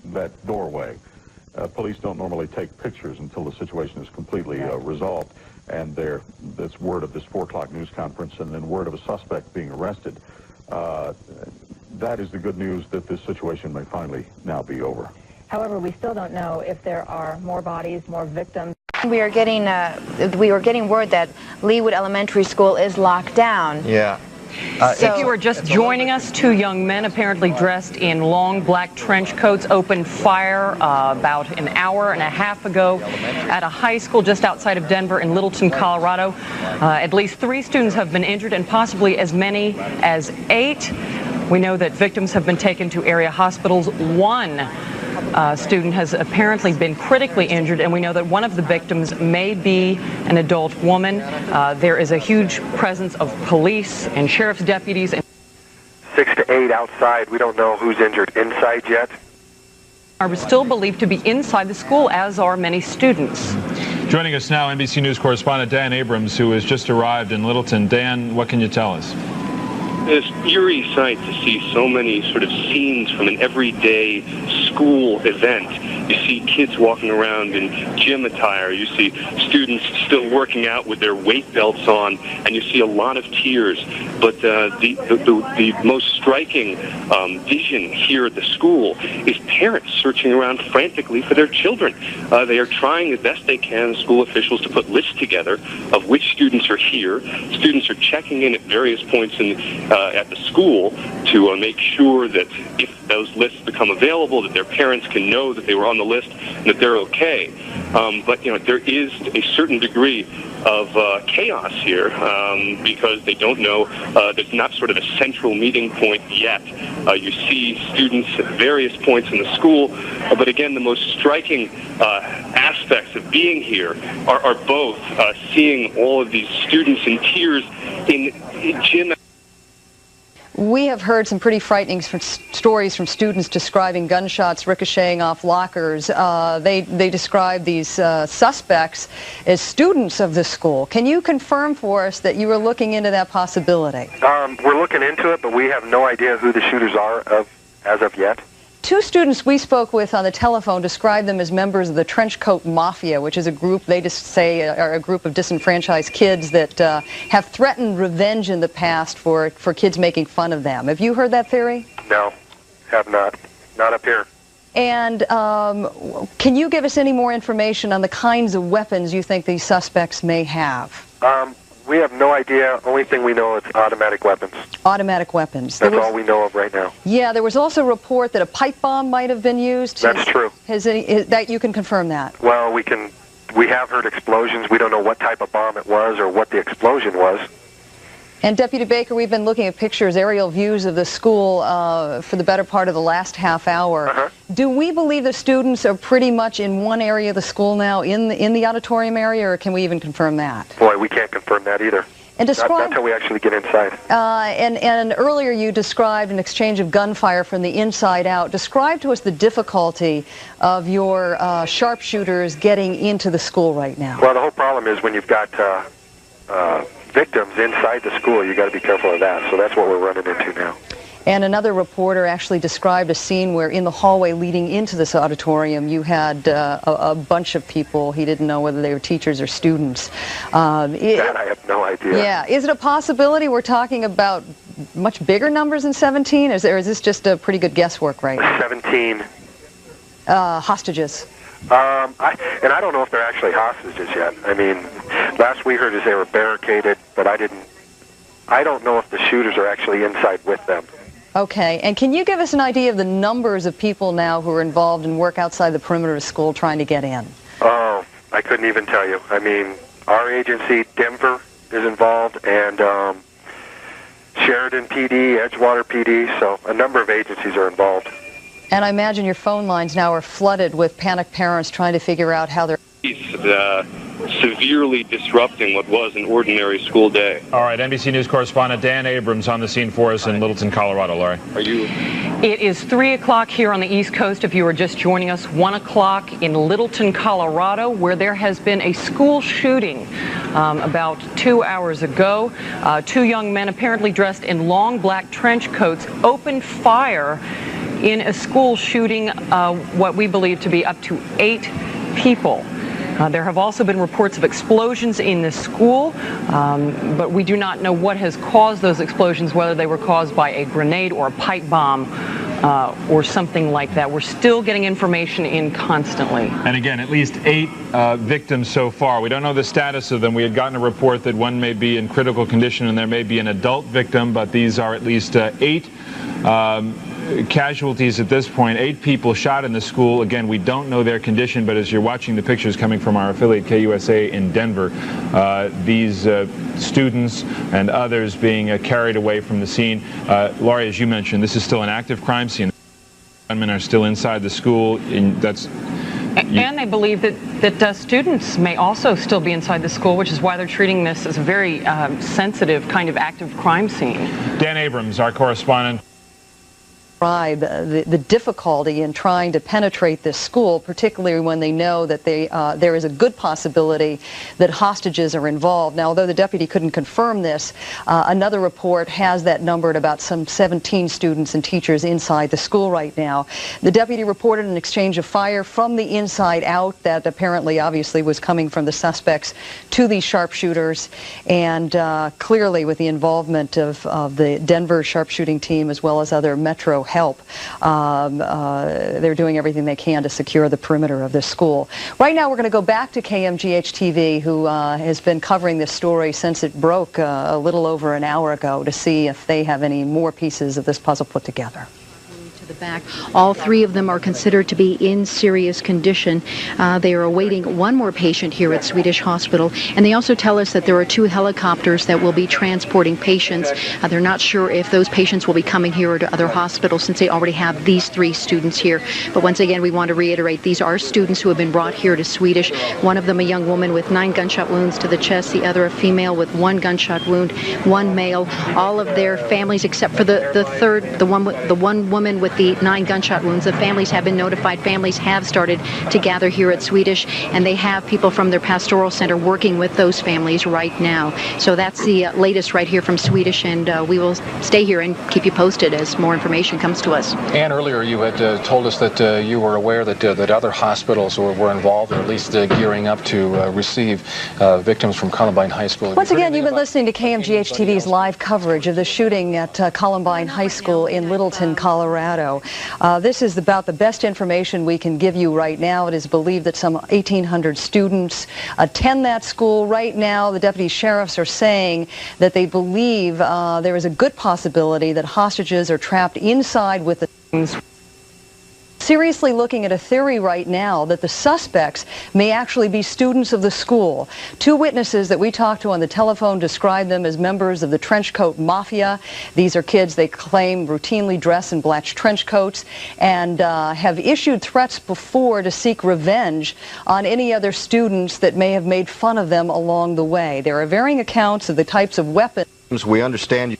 that doorway. Police don't normally take pictures until the situation is completely resolved. And that's word of this 4 o'clock news conference, and then word of a suspect being arrested. That is the good news, that this situation may finally now be over. However, we still don't know if there are more bodies, more victims. We were getting word that Leewood Elementary School is locked down. Yeah. If you are just joining us, 2 young men apparently dressed in long black trench coats opened fire about an hour and a half ago at a high school just outside of Denver in Littleton, Colorado. At least 3 students have been injured and possibly as many as 8. We know that victims have been taken to area hospitals. 1 student has apparently been critically injured, and we know that one of the victims may be an adult woman. There is a huge presence of police and sheriff's deputies. 6 to 8 outside. We don't know who's injured inside yet. Are still believed to be inside the school, as are many students. Joining us now, NBC News correspondent Dan Abrams, who has just arrived in Littleton. Dan, what can you tell us? It's an eerie sight to see so many sort of scenes from an everyday school event You see kids walking around in gym attire. You see students still working out with their weight belts on, and you see a lot of tears. But the most striking vision here at the school is parents searching around frantically for their children. They are trying as best they can, school officials, to put lists together of which students are here. Students are checking in at various points at the school to make sure that if those lists become available, that their parents can know that they were on the list and that they're okay. But there is a certain degree of chaos here because they don't know. There's not sort of a central meeting point yet. You see students at various points in the school, but again, the most striking aspects of being here are both seeing all of these students in tears in gym. We have heard some pretty frightening stories from students describing gunshots ricocheting off lockers. They describe these suspects as students of the school. Can you confirm for us that you are looking into that possibility? We're looking into it, but we have no idea who the shooters are as of yet. Two students we spoke with on the telephone described them as members of the Trenchcoat Mafia, which is a group, they just say, are a group of disenfranchised kids that have threatened revenge in the past for kids making fun of them. Have you heard that theory? No, have not. Not up here. And can you give us any more information on the kinds of weapons you think these suspects may have? We have no idea. Only thing we know is automatic weapons. Automatic weapons. That's all we know of right now. Yeah, there was also a report that a pipe bomb might have been used. That's true. That you can confirm that? Well, we have heard explosions. We don't know what type of bomb it was or what the explosion was. And Deputy Baker, we've been looking at pictures, aerial views of the school for the better part of the last half hour. Do we believe the students are pretty much in one area of the school now, in the auditorium area, or can we even confirm that? Boy, we can't confirm that either. And describe, not until we actually get inside. And earlier you described an exchange of gunfire from the inside out. Describe to us the difficulty of your sharpshooters getting into the school right now. Well, the whole problem is when you've got victims inside the school, you got to be careful of that. So that's what we're running into now. And another reporter actually described a scene where in the hallway leading into this auditorium you had a bunch of people. He didn't know whether they were teachers or students. That I have no idea. Yeah. Is it a possibility we're talking about much bigger numbers than 17? Or is this just a pretty good guesswork right now? 17. Hostages. And I don't know if they're actually hostages yet. I mean, last we heard is they were barricaded, but I don't know if the shooters are actually inside with them. Okay, and can you give us an idea of the numbers of people now who are involved in work outside the perimeter of school trying to get in? Oh, I couldn't even tell you. I mean, our agency, Denver, is involved, and Sheridan PD, Edgewater PD, so a number of agencies are involved. And I imagine your phone lines now are flooded with panicked parents trying to figure out how they're... severely disrupting what was an ordinary school day. All right, NBC News correspondent Dan Abrams on the scene for us in Littleton, Colorado. Laurie. It is 3 o'clock here on the East Coast. If you are just joining us, 1 o'clock in Littleton, Colorado, where there has been a school shooting about 2 hours ago. Two young men, apparently dressed in long black trench coats, opened fire in a school shooting what we believe to be up to 8 people. There have also been reports of explosions in the school, but we do not know what has caused those explosions, whether they were caused by a grenade or a pipe bomb or something like that. We're still getting information in constantly. And again, at least 8 victims so far. We don't know the status of them. We had gotten a report that one may be in critical condition and there may be an adult victim, but these are at least 8 casualties at this point. 8 people shot in the school. Again, we don't know their condition, but as you're watching the pictures coming from our affiliate KUSA in Denver, these students and others being carried away from the scene. Laurie, as you mentioned, this is still an active crime scene. Gunmen are still inside the school. And they believe that students may also still be inside the school, which is why they're treating this as a very sensitive kind of active crime scene. Dan Abrams, our correspondent. the difficulty in trying to penetrate this school, particularly when they know that there is a good possibility that hostages are involved. Now, although the deputy couldn't confirm this, another report has that number at about some 17 students and teachers inside the school right now. The deputy reported an exchange of fire from the inside out that apparently, obviously, was coming from the suspects to these sharpshooters, and clearly with the involvement of the Denver sharpshooting team as well as other Metro help. They're doing everything they can to secure the perimeter of this school. Right now we're going to go back to Kmgh-TV, who has been covering this story since it broke a little over an hour ago, to see if they have any more pieces of this puzzle put together. The back. All three of them are considered to be in serious condition. They are awaiting one more patient here at Swedish Hospital, and they also tell us that there are 2 helicopters that will be transporting patients. They're not sure if those patients will be coming here or to other hospitals, since they already have these 3 students here. But once again, we want to reiterate, these are students who have been brought here to Swedish. One of them a young woman with 9 gunshot wounds to the chest, the other a female with 1 gunshot wound, 1 male. All of their families, except for the one woman with the 9 gunshot wounds. The families have been notified. Families have started to gather here at Swedish, and they have people from their pastoral center working with those families right now. So that's the latest right here from Swedish, and we will stay here and keep you posted as more information comes to us. And earlier you had told us that you were aware that other hospitals were involved, or at least gearing up to receive victims from Columbine High School. Once again, you've been listening to Kmgh-TV's live coverage of the shooting at Columbine High School in Littleton, Colorado. This is about the best information we can give you right now. It is believed that some 1,800 students attend that school. Right now, the deputy sheriffs are saying that they believe there is a good possibility that hostages are trapped inside with the students. Seriously looking at a theory right now that the suspects may actually be students of the school. 2 witnesses that we talked to on the telephone describe them as members of the Trenchcoat Mafia. These are kids they claim routinely dress in black trench coats and have issued threats before to seek revenge on any other students that may have made fun of them along the way. There are varying accounts of the types of weapons. We understand.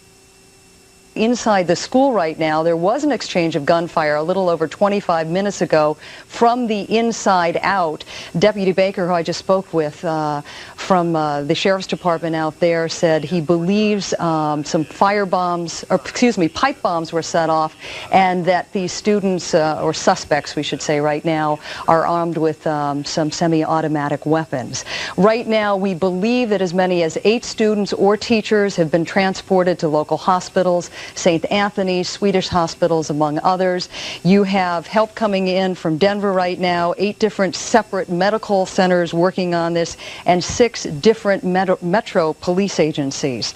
Inside the school right now, there was an exchange of gunfire a little over 25 minutes ago from the inside out. Deputy Baker, who I just spoke with from the sheriff's department out there, said he believes some pipe bombs were set off, and that these students, or suspects we should say right now, are armed with some semi-automatic weapons. Right now, we believe that as many as 8 students or teachers have been transported to local hospitals, St. Anthony's, Swedish hospitals, among others. You have help coming in from Denver right now, 8 different separate medical centers working on this, and 6 different metro police agencies.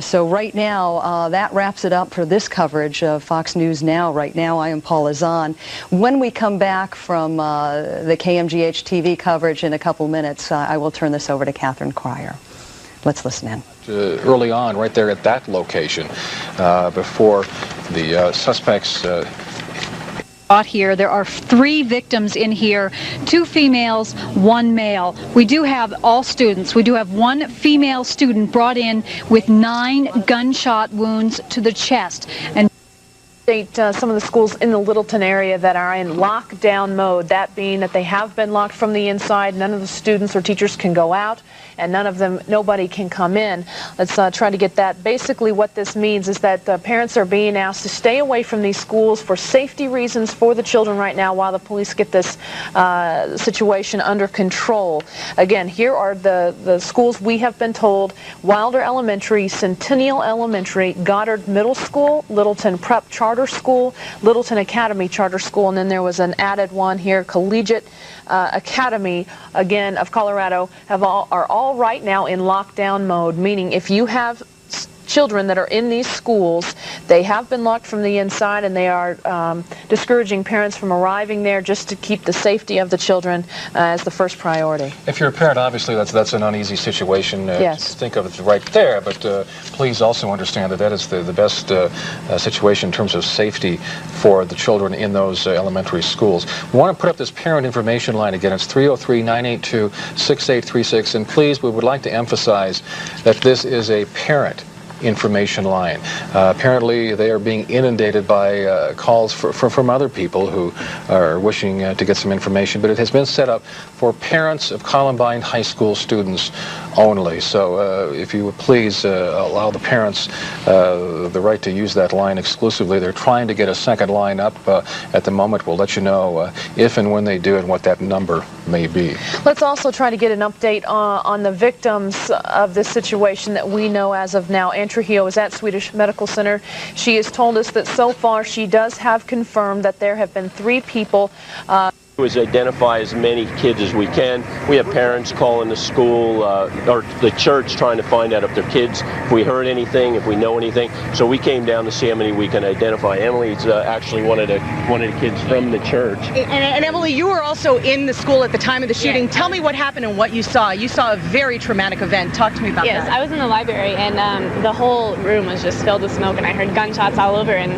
So right now, that wraps it up for this coverage of Fox News Now. Right now, I am Paula Zahn. When we come back from the Kmgh-TV coverage in a couple minutes, I will turn this over to Catherine Cryer. Let's listen in. Early on, right there at that location, before the suspects Here, there are 3 victims in here, 2 females, 1 male. We do have all students. We do have 1 female student brought in with 9 gunshot wounds to the chest. And some of the schools in the Littleton area that are in lockdown mode, that being that they have been locked from the inside. None of the students or teachers can go out, and nobody can come in. Let's try to get that. Basically what this means is that parents are being asked to stay away from these schools for safety reasons for the children right now while the police get this situation under control. Again, here are the schools we have been told: Wilder Elementary, Centennial Elementary, Goddard Middle School, Littleton Prep Charter School, Littleton Academy Charter School, and then there was an added one here, Collegiate Academy, again, of Colorado, are all right now in lockdown mode, meaning if you have children that are in these schools, they have been locked from the inside, and they are discouraging parents from arriving there just to keep the safety of the children as the first priority. If you're a parent, obviously that's an uneasy situation yes. to think of it right there, but please also understand that that is the best situation in terms of safety for the children in those elementary schools. We want to put up this parent information line again. It's 303-982-6836, and please, we would like to emphasize that this is a parent information line. Apparently, they are being inundated by calls from other people who are wishing to get some information, but it has been set up for parents of Columbine High School students only. So if you would please allow the parents the right to use that line exclusively. They're trying to get a second line up at the moment. We'll let you know if and when they do and what that number may be. Let's also try to get an update on the victims of this situation that we know as of now. Ann Trujillo is at Swedish Medical Center. She has told us that so far she does have confirmed that there have been 3 people is identify as many kids as we can. We have parents calling the school or the church trying to find out if their kids, if we heard anything, if we know anything. So we came down to see how many we can identify. Emily's actually one of the kids from the church. And Emily, you were also in the school at the time of the shooting. Yes. Tell me what happened and what you saw. You saw a very traumatic event. Talk to me about that. Yes, I was in the library, and the whole room was just filled with smoke, and I heard gunshots all over, and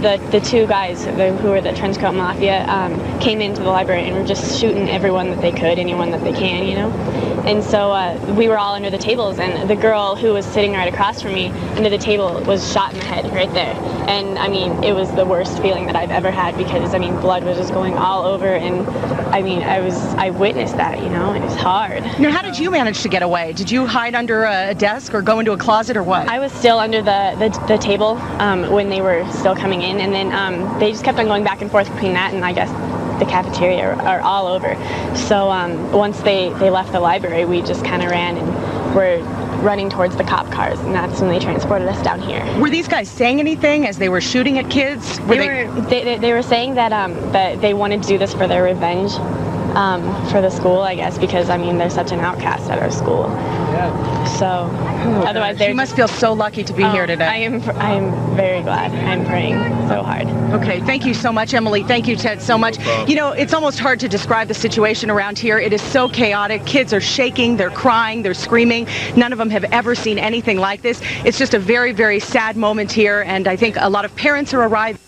the 2 guys who were the Trenchcoat Mafia came into the library and were just shooting everyone that they could, anyone that they can, you know. And so we were all under the tables, and the girl who was sitting right across from me under the table was shot in the head right there. And I mean, it was the worst feeling that I've ever had, because I mean, blood was just going all over, and I mean, I witnessed that, you know, and it's hard. Now, how did you manage to get away? Did you hide under a desk or go into a closet or what? I was still under the table when they were still coming in, and then they just kept on going back and forth between that and I guess the cafeteria are all over. So once they left the library, we just kind of ran and were running towards the cop cars, and that's when they transported us down here. Were these guys saying anything as they were shooting at kids? They were saying that they wanted to do this for their revenge for the school, I guess, because I mean, they're such an outcast at our school. Yeah. So otherwise, you must feel so lucky to be here today. I am very glad. I'm praying so hard. Okay, thank you so much, Emily. Thank you, Ted, so much. You know, it's almost hard to describe the situation around here. It is so chaotic. Kids are shaking, they're crying, they're screaming. None of them have ever seen anything like this. It's just a very, very sad moment here, and I think a lot of parents are arriving.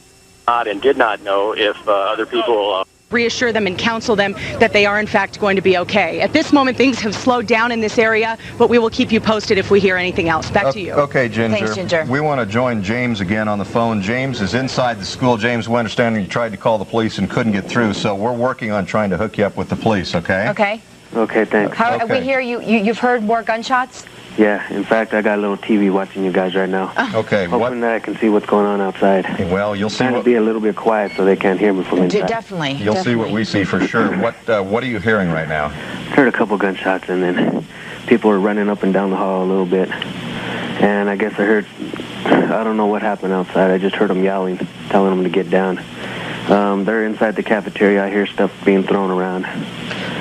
And did not know if other people reassure them and counsel them that they are in fact going to be okay. At this moment, things have slowed down in this area, but we will keep you posted if we hear anything else. Back to you. Okay, Ginger. Thanks, Ginger. We want to join James again on the phone. James is inside the school. James, we understand you tried to call the police and couldn't get through, so we're working on trying to hook you up with the police, okay? Okay. Okay, thanks. We hear you've heard more gunshots? Yeah, in fact, I got a little TV watching you guys right now. Okay. Hoping that I can see what's going on outside. Well, you'll see. Trying to be a little bit quiet so they can't hear me from inside. Definitely. You'll see what we see for sure. What are you hearing right now? Heard a couple gunshots, and then people were running up and down the hall a little bit. And I guess I don't know what happened outside. I just heard them yelling, telling them to get down. They're inside the cafeteria. I hear stuff being thrown around.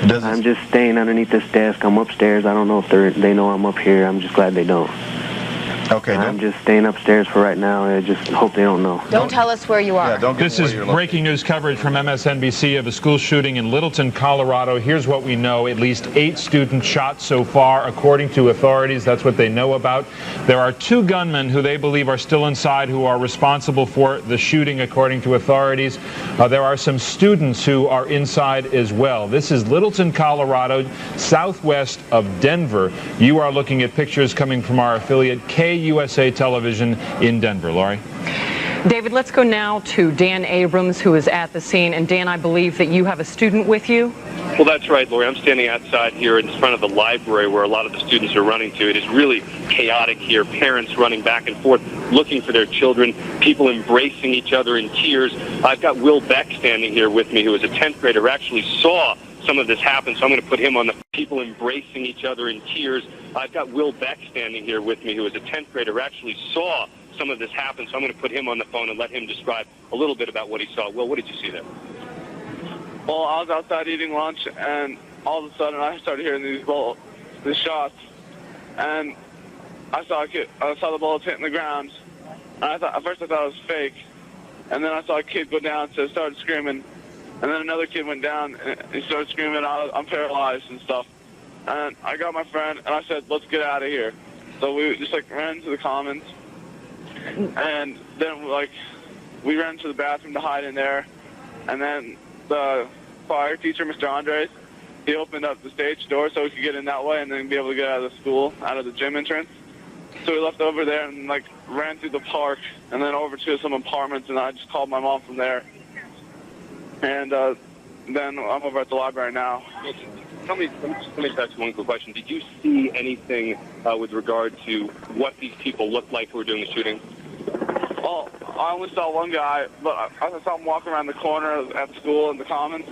I'm just staying underneath this desk. I'm upstairs. I don't know if they know I'm up here. I'm just glad they don't. Okay. I'm just staying upstairs for right now. I just hope they don't know. Don't tell us where you are. Yeah, don't This is breaking news coverage from MSNBC of a school shooting in Littleton, Colorado. Here's what we know. At least 8 students shot so far, according to authorities. That's what they know about. There are 2 gunmen who they believe are still inside who are responsible for the shooting, according to authorities. There are some students who are inside as well. This is Littleton, Colorado, southwest of Denver. You are looking at pictures coming from our affiliate KUSA Television in Denver. Laurie? David, let's go now to Dan Abrams, who is at the scene. And Dan, I believe that you have a student with you? Well, that's right, Laurie. I'm standing outside here in front of the library where a lot of the students are running to. It is really chaotic here. Parents running back and forth, looking for their children, people embracing each other in tears. I've got Will Beck standing here with me, who is a 10th grader, who actually saw some of this happen, so I'm going to put him on the people embracing each other in tears. I've got Will Beck standing here with me, who is a 10th grader, who actually saw some of this happen, so I'm going to put him on the phone and let him describe a little bit about what he saw. Will, what did you see there? Well, I was outside eating lunch, and all of a sudden I started hearing these shots, and I saw the bullets hitting the ground. And at first I thought it was fake, and then I saw a kid go down, so I started screaming. And then another kid went down and he started screaming, I'm paralyzed and stuff. And I got my friend and I said, let's get out of here. So we just ran to the commons. And then we ran to the bathroom to hide in there. And then the fire teacher, Mr. Andres, he opened up the stage door so we could get in that way and then be able to get out of the school, out of the gym entrance. So we left over there and like ran through the park and then over to some apartments, and I just called my mom from there. And then I'm over at the library now. Let me ask you one quick question. Did you see anything with regard to what these people looked like who were doing the shooting? Well, I only saw one guy, but I saw him walking around the corner at school in the Commons.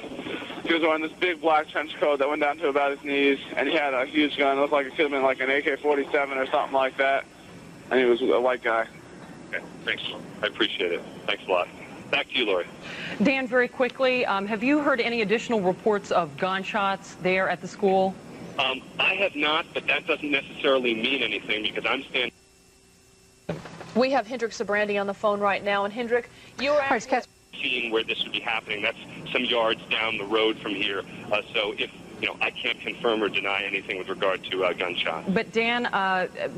He was wearing this big black trench coat that went down to about his knees, and he had a huge gun. It looked like it could have been like an AK-47 or something like that. And he was a white guy. Okay, thanks. I appreciate it. Thanks a lot. Back to you, Lori. Dan, very quickly, have you heard any additional reports of gunshots there at the school? I have not, but that doesn't necessarily mean anything because I'm standing. We have Hendrik Sabrandi on the phone right now, and Hendrik, you were actually seeing where this would be happening. That's some yards down the road from here. So if I can't confirm or deny anything with regard to gunshot. But Dan,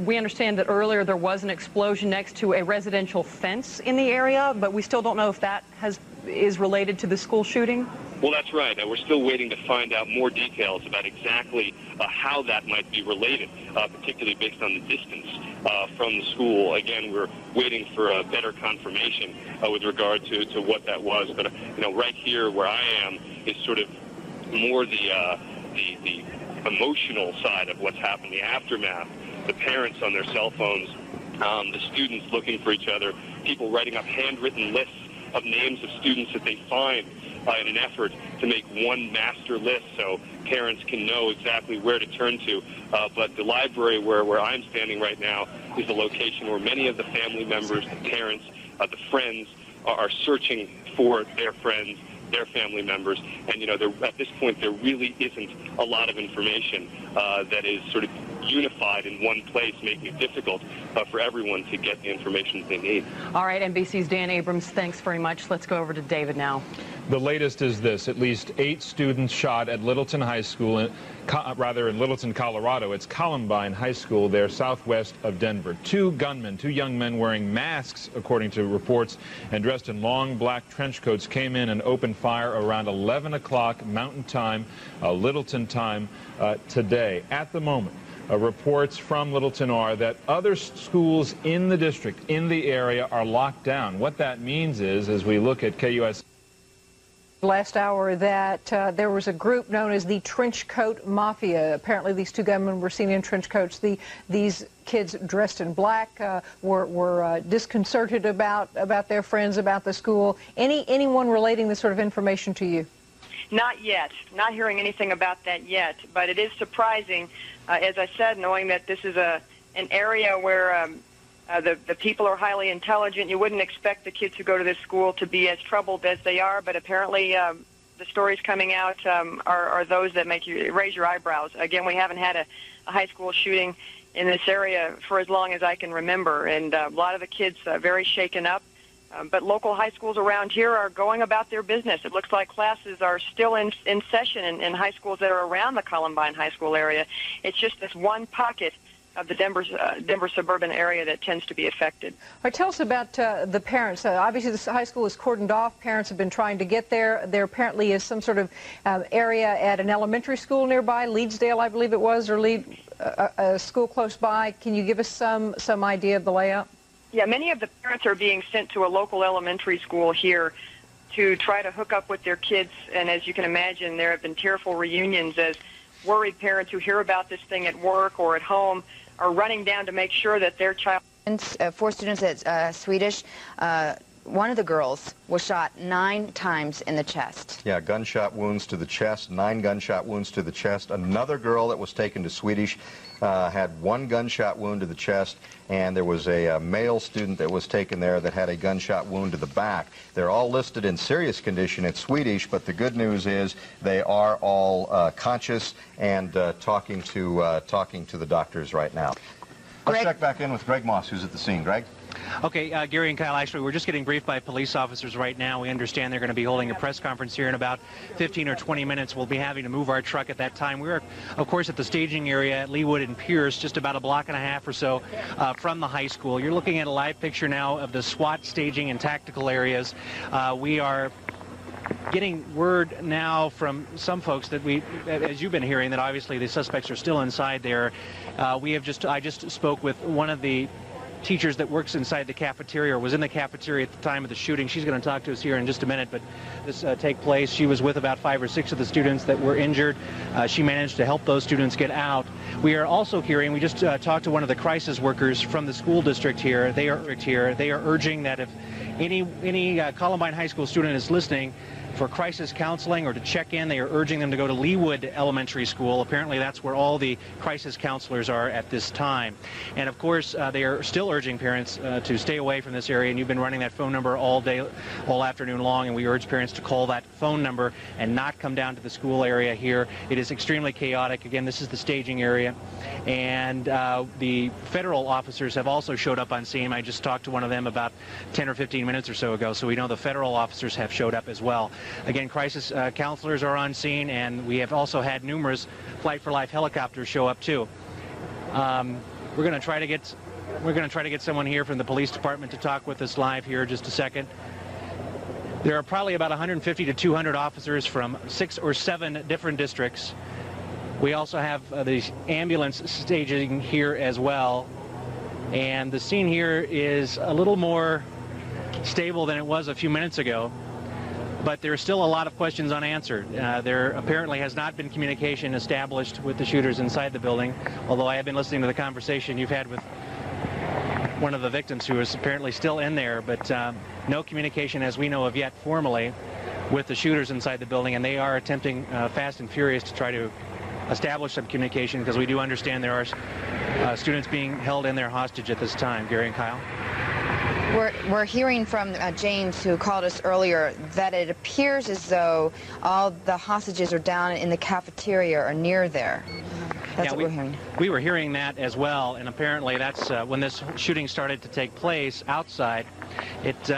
we understand that earlier there was an explosion next to a residential fence in the area, but we still don't know if that is related to the school shooting. Well, that's right. We're still waiting to find out more details about exactly how that might be related, particularly based on the distance from the school. Again, we're waiting for better confirmation with regard to what that was. But right here where I am is sort of more the emotional side of what's happened, the aftermath, the parents on their cell phones, the students looking for each other, people writing up handwritten lists of names of students that they find in an effort to make one master list so parents can know exactly where to turn to. But the library where I'm standing right now is the location where many of the family members, the parents, the friends are searching for their friends, their family members, and at this point there really isn't a lot of information that is sort of unified in one place, making it difficult for everyone to get the information that they need. All right, NBC's Dan Abrams, thanks very much. Let's go over to David now. The latest is this: at least 8 students shot at Littleton High School, in Littleton, Colorado. It's Columbine High School there southwest of Denver. 2 young men wearing masks, according to reports, and dressed in long black trench coats came in and opened fire around 11 o'clock Mountain Time, Littleton time today. At the moment, reports from Littleton are that other schools in the district, in the area, are locked down. What that means is, as we look at KUS last hour, that there was a group known as the Trenchcoat Mafia. Apparently these 2 gunmen were seen in trench coats. These kids dressed in black were disconcerted about their friends, about the school. Anyone relating this sort of information to you? Not yet. Not hearing anything about that yet, but it is surprising, as I said, knowing that this is an area where the people are highly intelligent. You wouldn't expect the kids who go to this school to be as troubled as they are, but apparently the stories coming out are those that make you raise your eyebrows. Again, we haven't had a high school shooting in this area for as long as I can remember, and a lot of the kids very shaken up. But local high schools around here are going about their business. It looks like classes are still in session in high schools that are around the Columbine High School area. It's just this one pocket of the Denver suburban area that tends to be affected. All right, tell us about the parents. Obviously, this high school is cordoned off. Parents have been trying to get there. There apparently is some sort of area at an elementary school nearby, Leedsdale, I believe it was, or a school close by. Can you give us some idea of the layout? Yeah, many of the parents are being sent to a local elementary school here to try to hook up with their kids. And as you can imagine, there have been tearful reunions as worried parents who hear about this thing at work or at home are running down to make sure that their child... 4 students at Swedish, one of the girls was shot 9 times in the chest. Yeah, gunshot wounds to the chest, 9 gunshot wounds to the chest. Another girl that was taken to Swedish had 1 gunshot wound to the chest, and there was a male student that was taken there that had a gunshot wound to the back. They're all listed in serious condition at Swedish, but the good news is they are all conscious and talking to the doctors right now. Let's check back in with Greg Moss, who's at the scene. Greg? Okay, Gary and Kyle, actually, we're just getting briefed by police officers right now. We understand they're going to be holding a press conference here in about 15 or 20 minutes. We'll be having to move our truck at that time. We're, of course, at the staging area at Leawood and Pierce, just about a block and a half or so from the high school. You're looking at a live picture now of the SWAT staging and tactical areas. We are getting word now from some folks that as you've been hearing, that obviously the suspects are still inside there. I just spoke with one of the teachers that works inside the cafeteria, or was in the cafeteria at the time of the shooting. She's going to talk to us here in just a minute, but this take place. She was with about 5 or 6 of the students that were injured. She managed to help those students get out. We are also hearing, we just talked to one of the crisis workers from the school district here. They are urging that if any Columbine High School student is listening for crisis counseling or to check in, they are urging them to go to Leawood Elementary School. Apparently that's where all the crisis counselors are at this time. And of course they are still urging parents to stay away from this area, and you've been running that phone number all day, all afternoon long, and we urge parents to call that phone number and not come down to the school area here. It is extremely chaotic. Again, this is the staging area, and the federal officers have also showed up on scene. I just talked to one of them about 10 or 15 minutes or so ago, so we know the federal officers have showed up as well. Again, crisis counselors are on scene, and we have also had numerous Flight for Life helicopters show up too. We're going to try to get someone here from the police department to talk with us live here in just a second. There are probably about 150 to 200 officers from 6 or 7 different districts. We also have the ambulance staging here as well, and the scene here is a little more stable than it was a few minutes ago. But there are still a lot of questions unanswered. There apparently has not been communication established with the shooters inside the building, although I have been listening to the conversation you've had with one of the victims who is apparently still in there, but no communication as we know of yet formally with the shooters inside the building, and they are attempting fast and furious to try to establish some communication, because we do understand there are students being held in there hostage at this time. Gary and Kyle? We're hearing from James, who called us earlier, that it appears as though all the hostages are down in the cafeteria or near there. That's what we're hearing. We were hearing that as well, and apparently that's when this shooting started to take place outside. It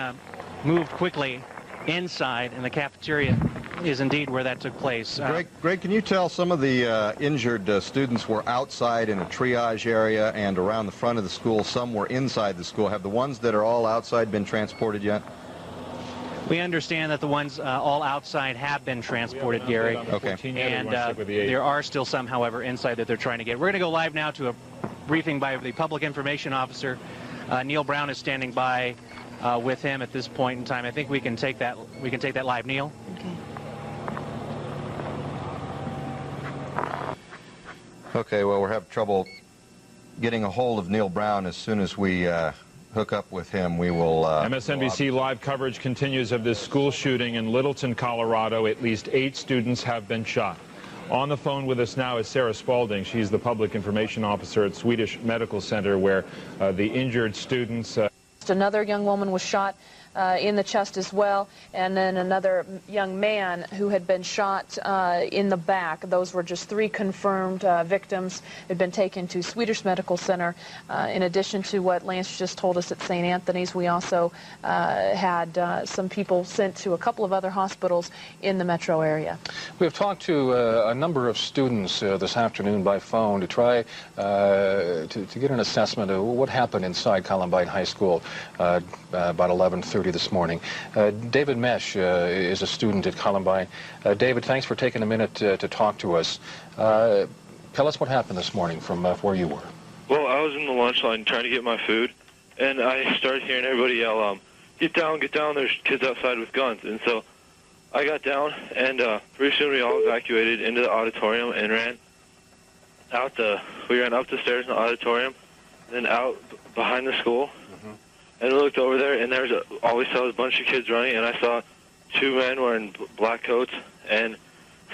moved quickly inside, and the cafeteria is indeed where that took place. Greg, can you tell some of the injured students were outside in a triage area and around the front of the school? Some were inside the school. Have the ones that are all outside been transported yet? We understand that the ones all outside have been transported, Gary. Okay. And there are still some, however, inside that they're trying to get. We're going to go live now to a briefing by the Public Information Officer. Neil Brown is standing by with him at this point in time. I think we can take that. We can take that live, Neil. Okay. Okay. Well, we're having trouble getting a hold of Neil Brown. As soon as we hook up with him, we will... MSNBC live coverage continues of this school shooting in Littleton, Colorado. At least 8 students have been shot. On the phone with us now is Sarah Spalding. She's the Public Information Officer at Swedish Medical Center, where the injured students... Another young woman was shot in the chest as well, and then another young man who had been shot in the back. Those were just 3 confirmed victims. They'd been taken to Swedish Medical Center. In addition to what Lance just told us at St. Anthony's, we also had some people sent to a couple of other hospitals in the metro area. We have talked to a number of students this afternoon by phone to try to get an assessment of what happened inside Columbine High School about 11:30 this morning. David Mesh is a student at Columbine. David, thanks for taking a minute to talk to us. Tell us what happened this morning from where you were. Well, I was in the lunch line trying to get my food, and I started hearing everybody yell, get down, there's kids outside with guns. And so I got down, and pretty soon we all evacuated into the auditorium and ran we ran up the stairs in the auditorium, then out behind the school. And I looked over there, and all we saw was a bunch of kids running, and I saw 2 men wearing black coats. And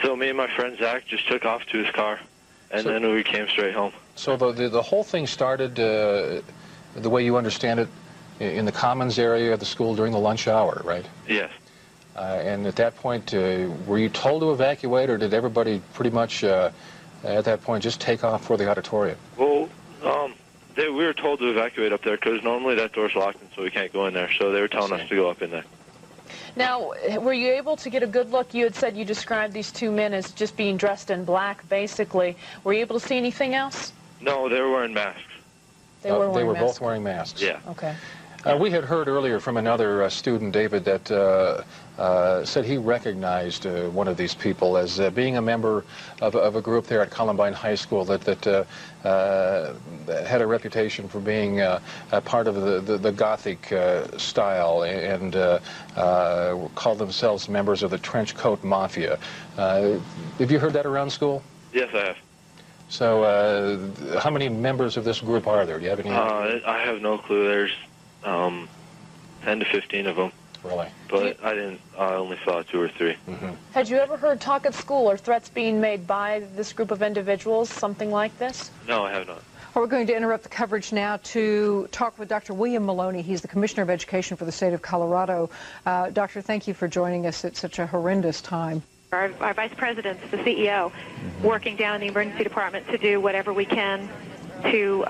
so me and my friend Zach just took off to his car, and then we came straight home. So the whole thing started, the way you understand it, in the commons area of the school during the lunch hour, right? Yes. And at that point, were you told to evacuate, or did everybody pretty much at that point just take off for the auditorium? Well, we were told to evacuate up there because normally that door's locked, and so we can't go in there. So they were telling us to go up in there. Now, were you able to get a good look? You had said you described these 2 men as just being dressed in black, basically. Were you able to see anything else? No, they were wearing masks. They were both wearing masks. Yeah. Okay. We had heard earlier from another student, David, that said he recognized one of these people as being a member of a group there at Columbine High School that had a reputation for being a part of the Gothic style and called themselves members of the Trenchcoat Mafia. Have you heard that around school? Yes, I have. So how many members of this group are there? Do you have any idea? I have no clue. There's 10 to 15 of them. Really? But I only saw 2 or 3. Mm-hmm. Had you ever heard talk at school or threats being made by this group of individuals, something like this? No, I have not. We're going to interrupt the coverage now to talk with Dr. William Maloney. He's the Commissioner of Education for the state of Colorado. Doctor, thank you for joining us at such a horrendous time. Our Vice President's the CEO, working down in the emergency department to do whatever we can to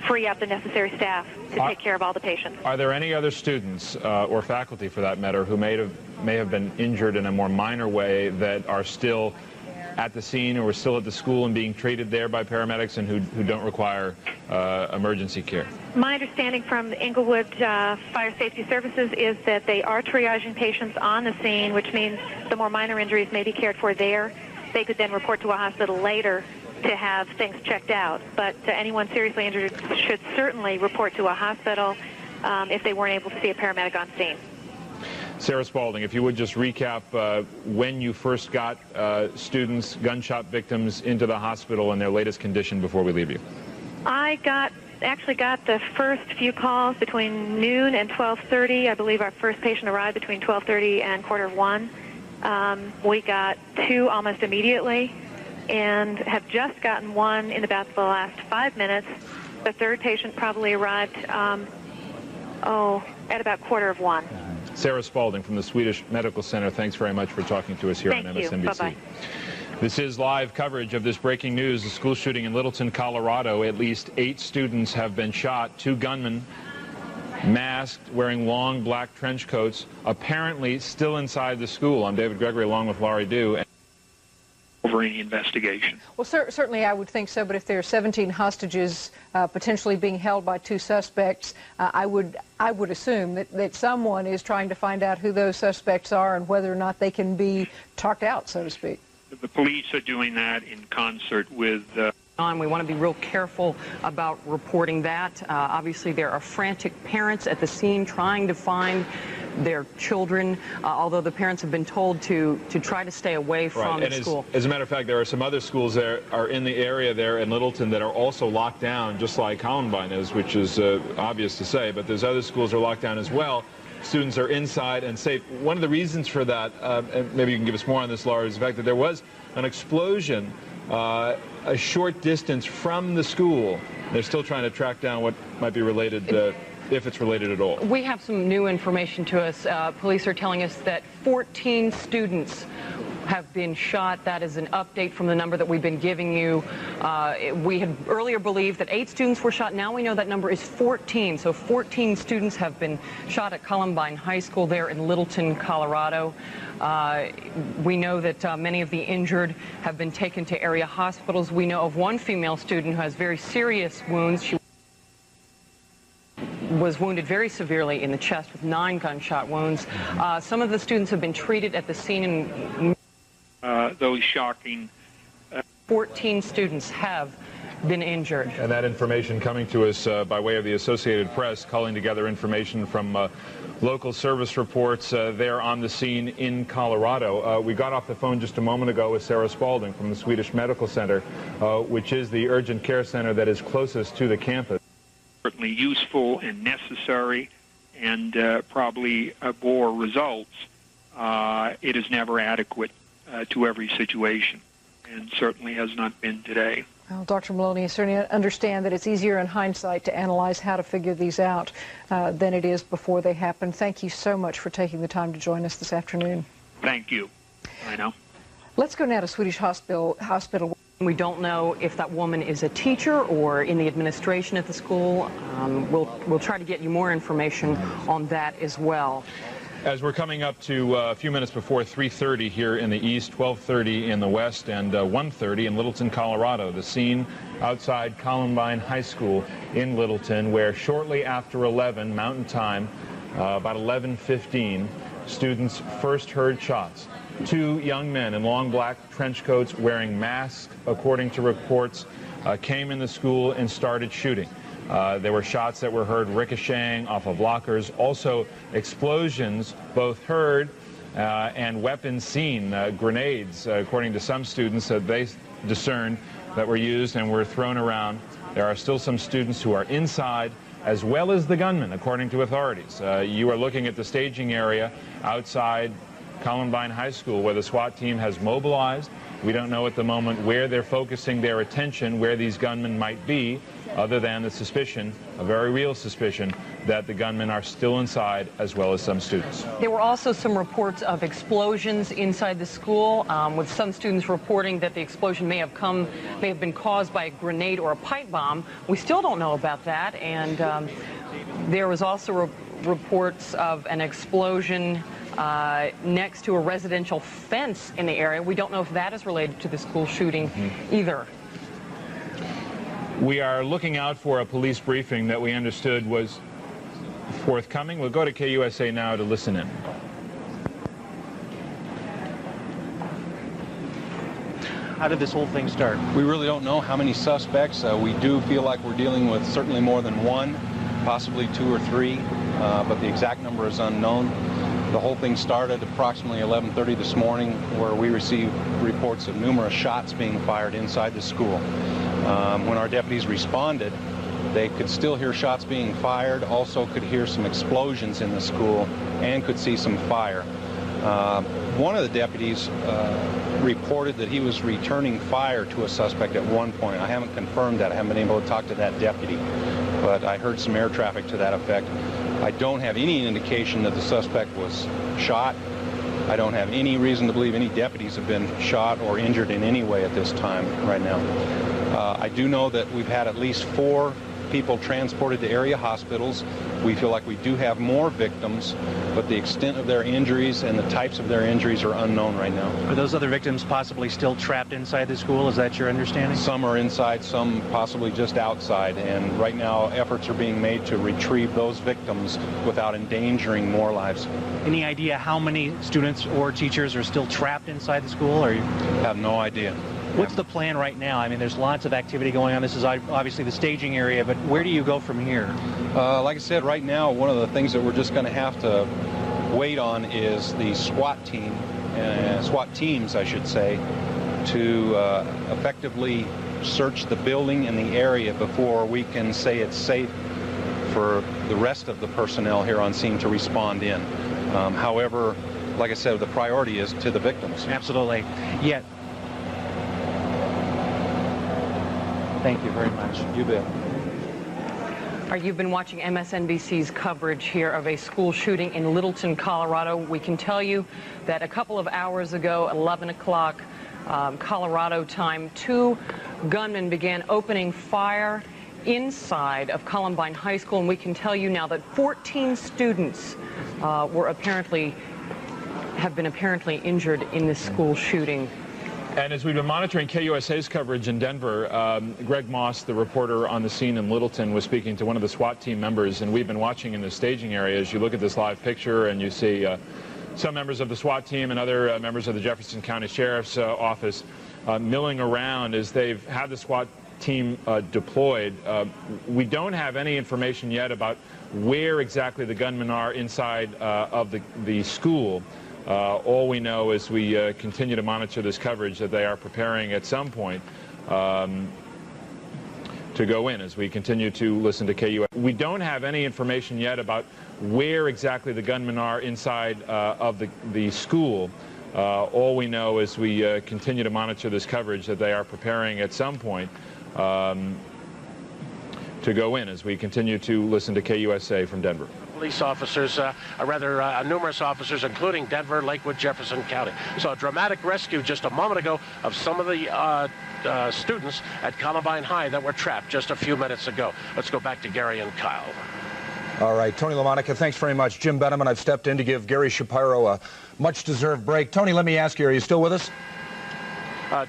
free up the necessary staff to take care of all the patients. Are there any other students, or faculty for that matter, who may have been injured in a more minor way that are still at the scene or still at the school and being treated there by paramedics and who don't require emergency care? My understanding from the Inglewood Fire Safety Services is that they are triaging patients on the scene, which means the more minor injuries may be cared for there. They could then report to a hospital later to have things checked out. But anyone seriously injured should certainly report to a hospital if they weren't able to see a paramedic on scene. Sarah Spalding, if you would just recap when you first got students, gunshot victims, into the hospital and their latest condition before we leave you. I actually got the first few calls between noon and 12:30. I believe our first patient arrived between 12:30 and 1:15. We got 2 almost immediately and have just gotten 1 in about the last 5 minutes. The third patient probably arrived at about 1:15. Sarah Spalding from the Swedish Medical Center, thanks very much for talking to us here on MSNBC. Bye-bye. This is live coverage of this breaking news, the school shooting in Littleton, Colorado. At least 8 students have been shot. 2 gunmen, masked, wearing long black trench coats, apparently still inside the school. I'm David Gregory along with Laurie Dew. Over any investigation. Well, certainly I would think so, but if there are 17 hostages potentially being held by 2 suspects, I would assume that someone is trying to find out who those suspects are and whether or not they can be talked out, so to speak. The police are doing that in concert with... We want to be real careful about reporting that. Obviously, there are frantic parents at the scene trying to find their children, although the parents have been told to try to stay away from the school. As a matter of fact, there are some other schools that are in the area there in Littleton that are also locked down, just like Columbine is, which is obvious to say, but there's other schools that are locked down as well. Students are inside and safe. One of the reasons for that, and maybe you can give us more on this, Laura, is the fact that there was an explosion a short distance from the school. They're still trying to track down what might be related, if it's related at all. We have some new information to us. Police are telling us that 14 students have been shot. That is an update from the number that we've been giving you. We had earlier believed that 8 students were shot. Now we know that number is 14. So 14 students have been shot at Columbine High School there in Littleton, Colorado. We know that many of the injured have been taken to area hospitals. We know of one female student who has very serious wounds. She was wounded very severely in the chest with 9 gunshot wounds. Some of the students have been treated at the scene and those shocking. 14 students have been injured. And that information coming to us by way of the Associated Press, calling together information from local service reports there on the scene in Colorado. We got off the phone just a moment ago with Sarah Spalding from the Swedish Medical Center, which is the urgent care center that is closest to the campus. Certainly useful and necessary and probably bore results. It is never adequate to every situation, and certainly has not been today. Well, Dr. Maloney, I certainly understand that it's easier in hindsight to analyze how to figure these out than it is before they happen. Thank you so much for taking the time to join us this afternoon. Thank you. I know. Let's go now to Swedish Hospital. We don't know if that woman is a teacher or in the administration at the school. We'll try to get you more information on that as well. As we're coming up to a few minutes before 3:30 here in the east, 12:30 in the west, and 1:30 in Littleton, Colorado, the scene outside Columbine High School in Littleton, where shortly after 11 Mountain Time, about 11:15, students first heard shots. Two young men in long black trench coats wearing masks, according to reports, came in the school and started shooting. There were shots that were heard ricocheting off of lockers. Also, explosions both heard and weapons seen, grenades, according to some students that they discerned that were used and were thrown around. There are still some students who are inside, as well as the gunman, according to authorities. You are looking at the staging area outside Columbine High School, where the SWAT team has mobilized. We don't know at the moment where they're focusing their attention, where these gunmen might be, other than the suspicion, a very real suspicion, that the gunmen are still inside, as well as some students. There were also some reports of explosions inside the school, with some students reporting that the explosion may have been caused by a grenade or a pipe bomb. We still don't know about that, and there was also reports of an explosion next to a residential fence in the area. We don't know if that is related to the school shooting either. We are looking out for a police briefing that we understood was forthcoming. We'll go to KUSA now to listen in. How did this whole thing start? We really don't know how many suspects. We do feel like we're dealing with certainly more than one, possibly two or three, but the exact number is unknown. The whole thing started approximately 11:30 this morning, where we received reports of numerous shots being fired inside the school. When our deputies responded, they could still hear shots being fired, also could hear some explosions in the school, and could see some fire. One of the deputies reported that he was returning fire to a suspect at one point. I haven't confirmed that. I haven't been able to talk to that deputy, but I heard some air traffic to that effect. I don't have any indication that the suspect was shot. I don't have any reason to believe any deputies have been shot or injured in any way at this time right now. I do know that we've had at least 4 people transported to area hospitals. We feel like we do have more victims, but the extent of their injuries and the types of their injuries are unknown right now. Are those other victims possibly still trapped inside the school? Is that your understanding? Some are inside, some possibly just outside, and right now efforts are being made to retrieve those victims without endangering more lives. Any idea how many students or teachers are still trapped inside the school? Or have no idea. What's the plan right now? I mean, there's lots of activity going on. This is obviously the staging area, but where do you go from here? Like I said, right now, one of the things that we're just going to have to wait on is the SWAT team, SWAT teams, I should say, to effectively search the building and the area before we can say it's safe for the rest of the personnel here on scene to respond in. However, like I said, the priority is to the victims. Absolutely. Yet. Thank you very much. You bet. You've been watching MSNBC's coverage here of a school shooting in Littleton, Colorado. We can tell you that a couple of hours ago, 11 o'clock Colorado time, 2 gunmen began opening fire inside of Columbine High School, and we can tell you now that 14 students have been apparently injured in this school shooting. And as we've been monitoring KUSA's coverage in Denver, Greg Moss, the reporter on the scene in Littleton, was speaking to one of the SWAT team members, and we've been watching in the staging area. As you look at this live picture and you see some members of the SWAT team and other members of the Jefferson County Sheriff's Office milling around as they've had the SWAT team deployed. We don't have any information yet about where exactly the gunmen are inside of the school. All we know is we continue to monitor this coverage that they are preparing at some point to go in as we continue to listen to KUSA. We don't have any information yet about where exactly the gunmen are inside of the school. All we know is we continue to monitor this coverage that they are preparing at some point to go in as we continue to listen to KUSA from Denver. Police officers, numerous officers, including Denver, Lakewood, Jefferson County. So a dramatic rescue just a moment ago of some of the students at Columbine High that were trapped just a few minutes ago. Let's go back to Gary and Kyle. All right, Tony LaMonica, thanks very much. Jim Benham, and I've stepped in to give Gary Shapiro a much-deserved break. Tony, let me ask you, are you still with us?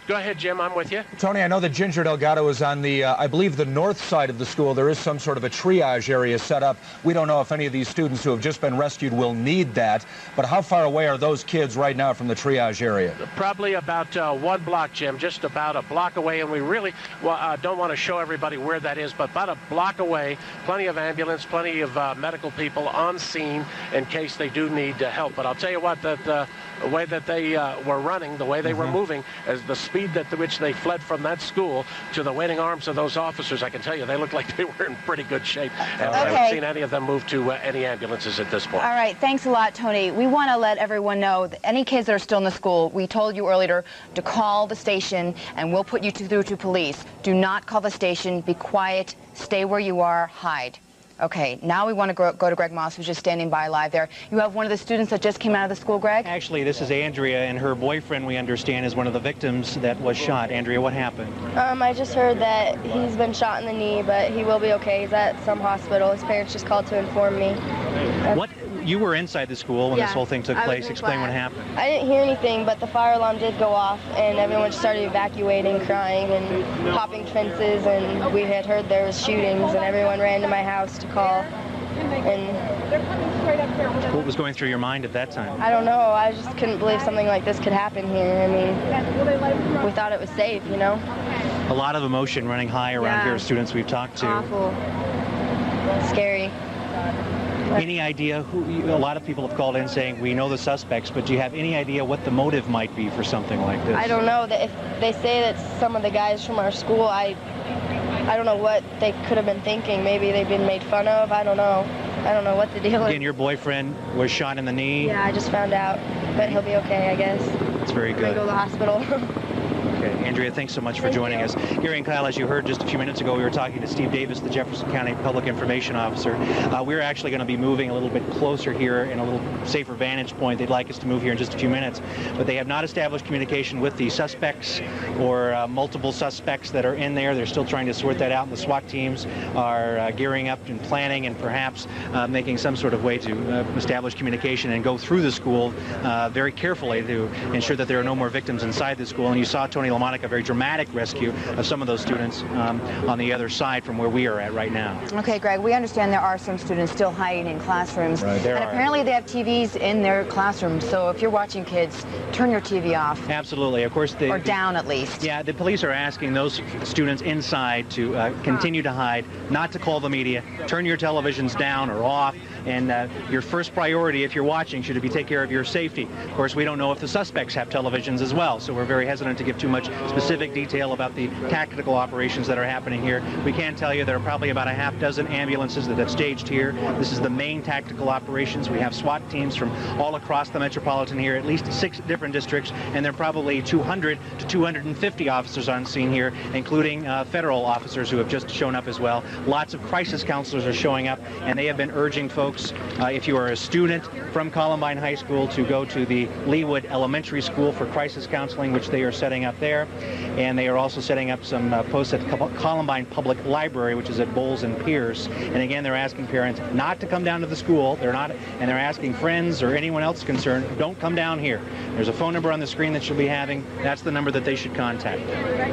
Go ahead, Jim. I'm with you. Tony, I know that Ginger Delgado is on the, I believe, the north side of the school. There is some sort of a triage area set up. We don't know if any of these students who have just been rescued will need that. But how far away are those kids right now from the triage area? Probably about 1 block, Jim, just about a block away. And we really don't want to show everybody where that is, but about a block away, plenty of ambulance, plenty of medical people on scene in case they do need help. But I'll tell you what, that the way that they were running, the way they were moving, as the speed at which they fled from that school to the waiting arms of those officers, I can tell you they looked like they were in pretty good shape. And I haven't seen any of them move to any ambulances at this point. All right, thanks a lot, Tony. We want to let everyone know that any kids that are still in the school, we told you earlier to call the station and we'll put you through to police. Do not call the station. Be quiet. Stay where you are. Hide. Okay, now we want to go to Greg Moss, who's just standing by live there. You have one of the students that just came out of the school, Greg? Actually, this is Andrea, and her boyfriend, we understand, is one of the victims that was shot. Andrea, what happened? I just heard that he's been shot in the knee, but he will be okay. He's at some hospital. His parents just called to inform me. You were inside the school when this whole thing took place. Explain what happened. I didn't hear anything, but the fire alarm did go off, and everyone started evacuating, crying, and hopping fences, and we had heard there was shootings, and everyone ran to my house to call. And what was going through your mind at that time? I don't know. I just couldn't believe something like this could happen here. I mean, we thought it was safe, you know? A lot of emotion running high around here, students we've talked to. Awful. Scary. Any idea who, a lot of people have called in saying we know the suspects, but do you have any idea what the motive might be for something like this? I don't know. If they say that some of the guys from our school, I don't know what they could have been thinking. Maybe they've been made fun of. I don't know. I don't know what the deal is. Again, your boyfriend was shot in the knee? Yeah, I just found out, but he'll be okay, I guess. That's very good. I'm going to go to the hospital. Okay, Andrea, thanks so much for joining us. Gary and Kyle, as you heard just a few minutes ago, we were talking to Steve Davis, the Jefferson County Public Information Officer. We're actually going to be moving a little bit closer here in a little safer vantage point. They'd like us to move here in just a few minutes, but they have not established communication with the suspects or multiple suspects that are in there. They're still trying to sort that out, and the SWAT teams are gearing up and planning and perhaps making some sort of way to establish communication and go through the school very carefully to ensure that there are no more victims inside the school. And you saw Tony LaMonica, a very dramatic rescue of some of those students on the other side from where we are at right now. Okay, Greg, we understand there are some students still hiding in classrooms. Right, and apparently they have TVs in their classrooms, so if you're watching kids, turn your TV off. Absolutely. Of course, or down at least. Yeah, the police are asking those students inside to continue to hide, not to call the media, turn your televisions down or off, and your first priority, if you're watching, should be take care of your safety. Of course, we don't know if the suspects have televisions as well, so we're very hesitant to give too much specific detail about the tactical operations that are happening here. We can tell you there are probably about a half dozen ambulances that have staged here. This is the main tactical operations. We have SWAT teams from all across the metropolitan here, at least 6 different districts, and there are probably 200 to 250 officers on scene here, including federal officers who have just shown up as well. Lots of crisis counselors are showing up, and they have been urging folks, if you are a student from Columbine High School, to go to the Leawood Elementary School for crisis counseling, which they are setting up there. And they are also setting up some posts at Columbine Public Library, which is at Bowles and Pierce. And again, they're asking parents not to come down to the school. They're asking friends or anyone else concerned, don't come down here. There's a phone number on the screen that you'll be having. That's the number that they should contact.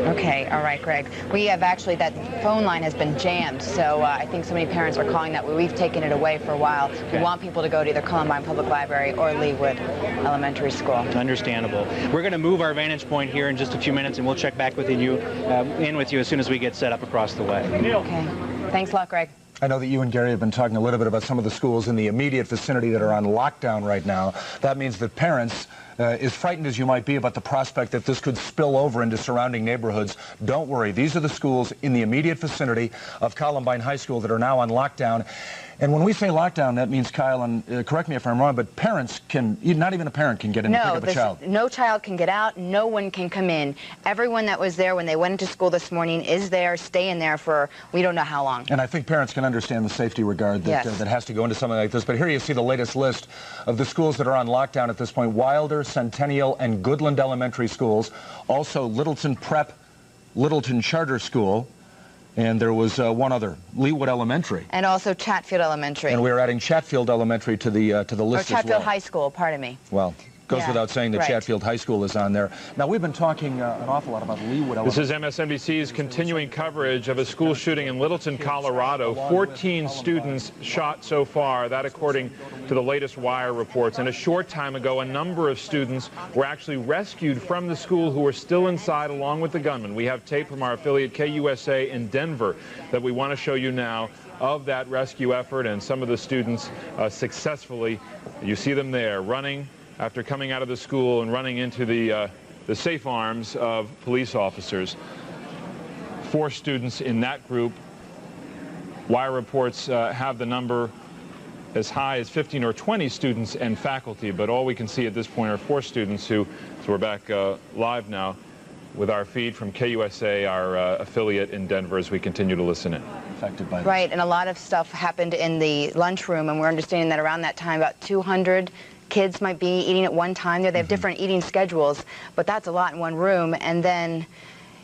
Okay, all right, Greg. We have actually, that phone line has been jammed, so I think so many parents are calling that. We've taken it away for a while. Okay. We want people to go to either Columbine Public Library or Leawood Elementary School. Understandable. We're going to move our vantage point here in just a few minutes, and we'll check back with you as soon as we get set up across the way. Okay. Thanks a lot, Greg. I know that you and Gary have been talking a little bit about some of the schools in the immediate vicinity that are on lockdown right now. That means that parents, as frightened as you might be about the prospect that this could spill over into surrounding neighborhoods, don't worry. These are the schools in the immediate vicinity of Columbine High School that are now on lockdown. And when we say lockdown, that means, Kyle, and correct me if I'm wrong, but parents can, not even a parent can get in and pick up a child. No child can get out. No one can come in. Everyone that was there when they went into school this morning is there, staying there for we don't know how long. And I think parents can understand the safety regard that, that has to go into something like this. But here you see the latest list of the schools that are on lockdown at this point. Wilder, Centennial, and Goodland Elementary Schools. Also Littleton Prep, Littleton Charter School, And there was one other, Leawood Elementary. And also Chatfield Elementary. And we are adding Chatfield Elementary to the list or as well. Chatfield High School, pardon me. Well, goes without saying that right. Chatfield High School is on there. Now, we've been talking an awful lot about Leawood Elementary. This is MSNBC's continuing coverage of a school shooting in Littleton, Colorado. 14 students shot so far, that according to the latest Wire reports. And a short time ago, a number of students were actually rescued from the school who were still inside along with the gunman. We have tape from our affiliate KUSA in Denver that we want to show you now of that rescue effort, and some of the students successfully, you see them there running after coming out of the school and running into the safe arms of police officers. 4 students in that group. Wire reports have the number as high as 15 or 20 students and faculty, but all we can see at this point are 4 students who, so we're back live now with our feed from KUSA, our affiliate in Denver, as we continue to listen in. Affected by Right, and a lot of stuff happened in the lunchroom, and we're understanding that around that time about 200 kids might be eating at one time there. They have different eating schedules, but that's a lot in one room. And then,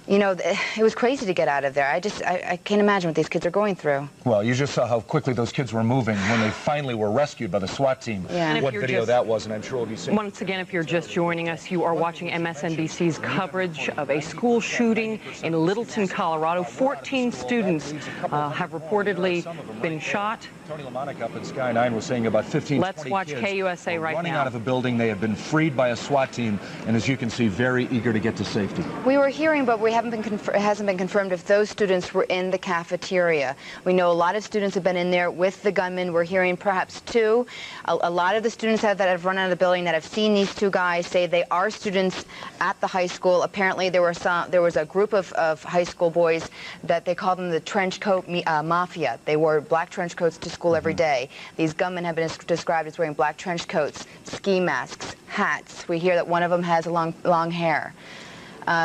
you know, it was crazy to get out of there. I can't imagine what these kids are going through. Well, you just saw how quickly those kids were moving when they finally were rescued by the SWAT team. Yeah. What video that was, and I'm sure we'll be seeing. Once again, if you're just joining us, you are watching MSNBC's coverage of a school shooting in Littleton, Colorado. 14 students have reportedly been shot. Tony Lamonik up at Sky 9 was saying about 15, Let's 20 watch kids KUSA right running now. out of a building. They have been freed by a SWAT team, and as you can see, very eager to get to safety. We were hearing, but it hasn't been confirmed if those students were in the cafeteria. We know a lot of students have been in there with the gunman. We're hearing perhaps 2. A lot of the students that have run out of the building that have seen these 2 guys say they are students at the high school. Apparently, there was a group of high school boys that they call them the Trenchcoat Mafia. They wore black trench coats to school every day. These gunmen have been described as wearing black trench coats, ski masks, hats. We hear that one of them has long hair.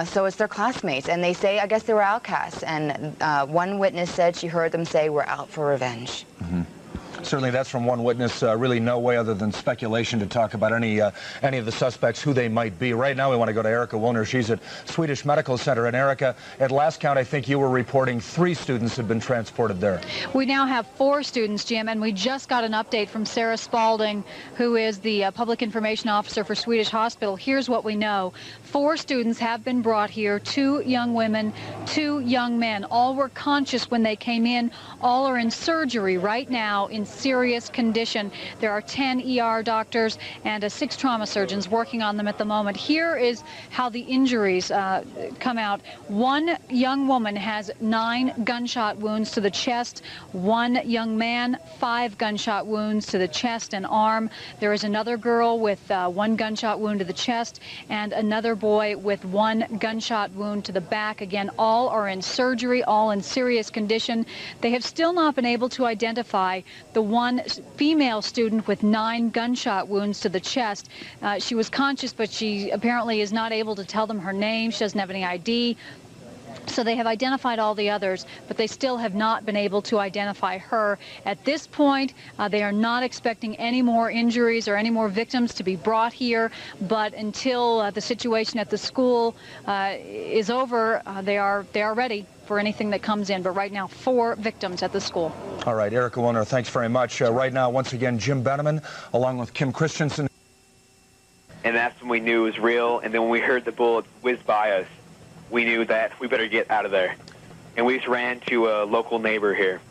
So it's their classmates, and they say, I guess they were outcasts. And one witness said she heard them say, "We're out for revenge." Mm-hmm. Certainly that's from one witness. Really no way other than speculation to talk about any of the suspects, who they might be. Right now we want to go to Erica Woolner. She's at Swedish Medical Center. And Erica, at last count, I think you were reporting 3 students had been transported there. We now have 4 students, Jim, and we just got an update from Sarah Spalding, who is the Public Information Officer for Swedish Hospital. Here's what we know. 4 students have been brought here, 2 young women, 2 young men. All were conscious when they came in. All are in surgery right now in serious condition. There are 10 ER doctors and 6 trauma surgeons working on them at the moment. Here is how the injuries come out. One young woman has 9 gunshot wounds to the chest. One young man, 5 gunshot wounds to the chest and arm. There is another girl with 1 gunshot wound to the chest and another boy with 1 gunshot wound to the back. Again, all are in surgery, all in serious condition. They have still not been able to identify the one female student with 9 gunshot wounds to the chest. She was conscious, but she apparently is not able to tell them her name. She doesn't have any ID. So they have identified all the others, but they still have not been able to identify her. At this point, they are not expecting any more injuries or any more victims to be brought here, but until the situation at the school is over, they are ready for anything that comes in. But right now, 4 victims at the school. All right, Erica Woolner, thanks very much. Right now, once again, Jim Benneman, along with Kim Christensen. And that's when we knew it was real. And then when we heard the bullet whiz by us, we knew that we better get out of there. And we just ran to a local neighbor here.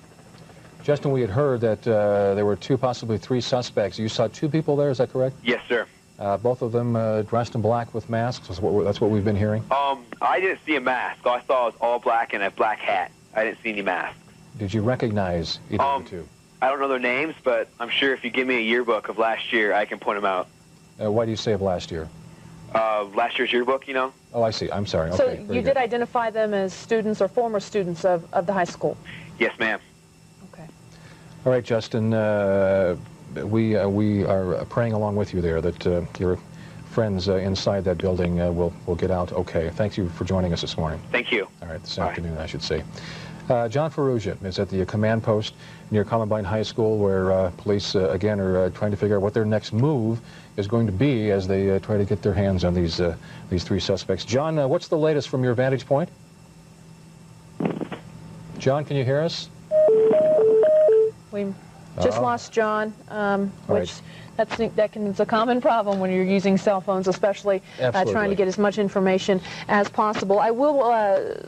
Justin, we had heard that there were 2, possibly 3 suspects. You saw 2 people there, is that correct? Yes, sir. Both of them dressed in black with masks? That's what we've been hearing? I didn't see a mask. All I saw was all black and a black hat. I didn't see any masks. Did you recognize either of the 2? I don't know their names, but I'm sure if you give me a yearbook of last year, I can point them out. Why do you say of last year? Last year's yearbook, you know? Oh, I see. I'm sorry. So Okay, you did identify them as students or former students of the high school? Yes, ma'am. Okay. All right, Justin. We are praying along with you there that your friends inside that building will get out okay. Thank you for joining us this morning. Thank you. All right, this afternoon, I should say. John Ferrugia is at the command post near Columbine High School, where police, again, are trying to figure out what their next move is going to be as they try to get their hands on these 3 suspects. John, what's the latest from your vantage point? John, can you hear us? We just lost John, which it's a common problem when you're using cell phones, especially trying to get as much information as possible. I will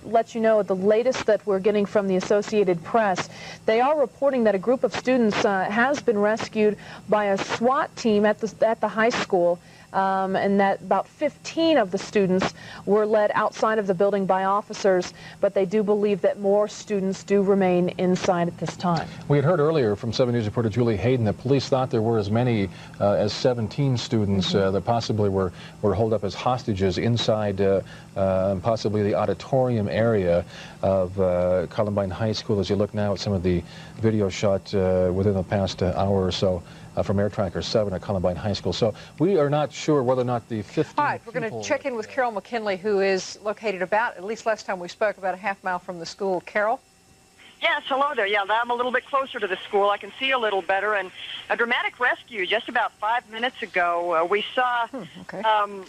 let you know the latest that we're getting from the Associated Press. They are reporting that a group of students has been rescued by a SWAT team at the high school. And that about 15 of the students were led outside of the building by officers, but they do believe that more students do remain inside at this time. We had heard earlier from 7 News reporter Julie Hayden that police thought there were as many as 17 students that possibly were holed up as hostages inside possibly the auditorium area of Columbine High School. As you look now at some of the video shot within the past hour or so, from Air Tracker 7 at Columbine High School. So we are not sure whether or not the 15 All right, we're going to check in with Carol McKinley, who is located about, at least last time we spoke, about a half-mile from the school. Carol? Yes, hello there. Yeah, I'm a little bit closer to the school. I can see a little better. And a dramatic rescue just about 5 minutes ago. We saw an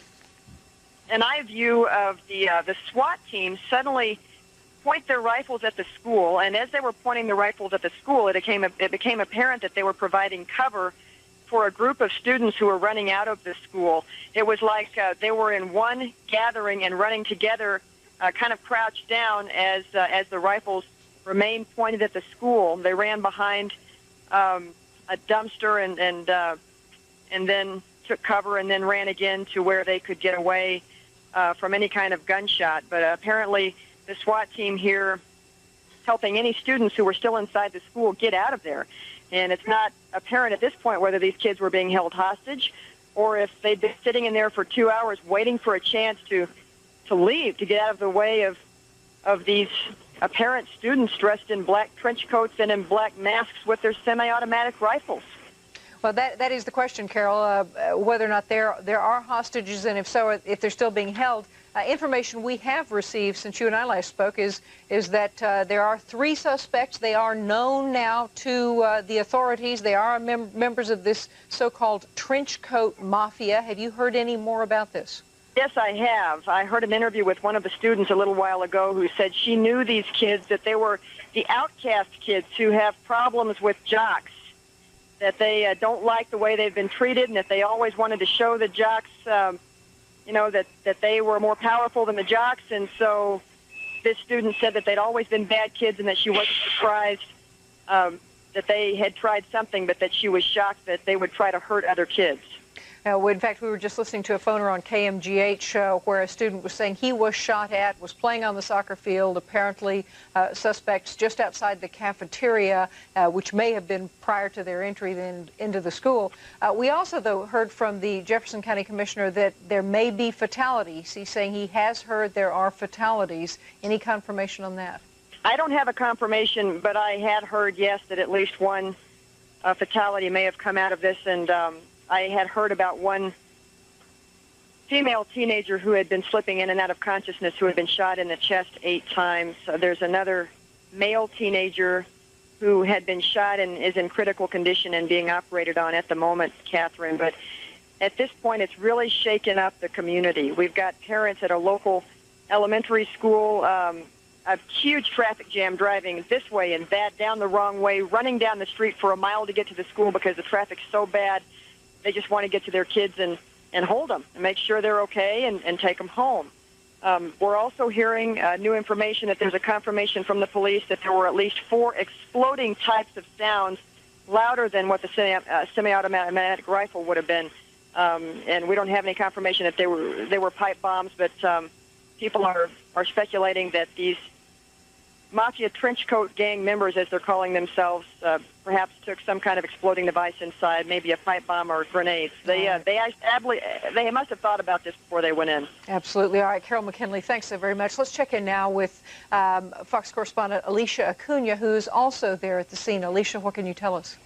eye view of the SWAT team suddenly point their rifles at the school, and as they were pointing the rifles at the school, it became apparent that they were providing cover for a group of students who were running out of the school. It was like they were in one gathering and running together, kind of crouched down as the rifles remained pointed at the school. They ran behind a dumpster and then took cover and then ran again to where they could get away from any kind of gunshot. But apparently the SWAT team here helping any students who were still inside the school get out of there. And it's not apparent at this point whether these kids were being held hostage or if they'd been sitting in there for 2 hours waiting for a chance to leave, to get out of the way of these apparent students dressed in black trench coats and in black masks with their semi-automatic rifles. Well, that is the question, Carol, whether or not there are hostages, and if so, if they're still being held. Information we have received since you and I last spoke is that there are 3 suspects. They are known now to the authorities. They are members of this so-called Trenchcoat Mafia. Have you heard any more about this? Yes, I have. I heard an interview with one of the students a little while ago who said she knew these kids, that they were the outcast kids who have problems with jocks, that they don't like the way they've been treated, and that they always wanted to show the jocks that they were more powerful than the jocks. And so this student said that they'd always been bad kids and that she wasn't surprised that they had tried something, but that she was shocked that they would try to hurt other kids. In fact, we were just listening to a phoner on Kmgh where a student was saying he was shot at, was playing on the soccer field, apparently suspects just outside the cafeteria, which may have been prior to their entry into the school. We also, though, heard from the Jefferson County Commissioner that there may be fatalities. He's saying he has heard there are fatalities. Any confirmation on that? I don't have a confirmation, but I had heard, yes, that at least one fatality may have come out of this, and I had heard about one female teenager who had been slipping in and out of consciousness, who had been shot in the chest 8 times. There's another male teenager who had been shot and is in critical condition and being operated on at the moment, Catherine. But at this point, it's really shaken up the community. We've got parents at a local elementary school, a huge traffic jam driving this way and that, down the wrong way, running down the street for a mile to get to the school because the traffic's so bad. They just want to get to their kids and hold them and make sure they're okay and take them home. We're also hearing new information that there's a confirmation from the police that there were at least 4 exploding types of sounds louder than what the semi-automatic rifle would have been. And we don't have any confirmation that they were pipe bombs, but people are speculating that these Mafia Trenchcoat gang members, as they're calling themselves, perhaps took some kind of exploding device inside, maybe a pipe bomb or grenades. They must have thought about this before they went in. Absolutely. All right, Carol McKinley, thanks so very much. Let's check in now with Fox correspondent Alicia Acuna, who's also there at the scene. Alicia, what can you tell us?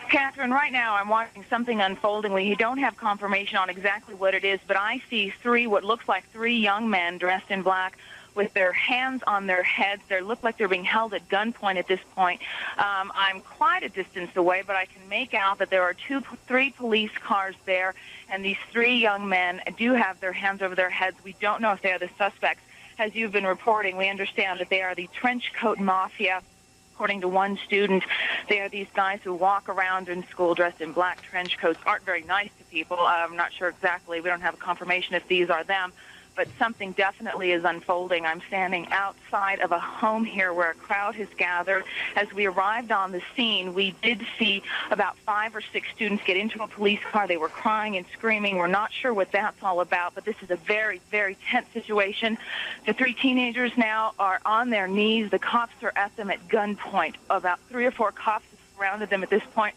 Catherine, right now I'm watching something unfolding. We don't have confirmation on exactly what it is, but I see what looks like 3 young men dressed in black with their hands on their heads. They look like they're being held at gunpoint at this point. I'm quite a distance away, but I can make out that there are 3 police cars there, and these 3 young men do have their hands over their heads. We don't know if they are the suspects. as you've been reporting, we understand that they are the Trenchcoat Mafia. According to one student, they are these guys who walk around in school dressed in black trench coats, aren't very nice to people. I'm not sure exactly. We don't have a confirmation if these are them, but something definitely is unfolding. I'm standing outside of a home here where a crowd has gathered. As we arrived on the scene, we did see about 5 or 6 students get into a police car. They were crying and screaming. We're not sure what that's all about, but this is a very, very tense situation. The 3 teenagers now are on their knees. The cops are at them at gunpoint. About 3 or 4 cops have surrounded them at this point,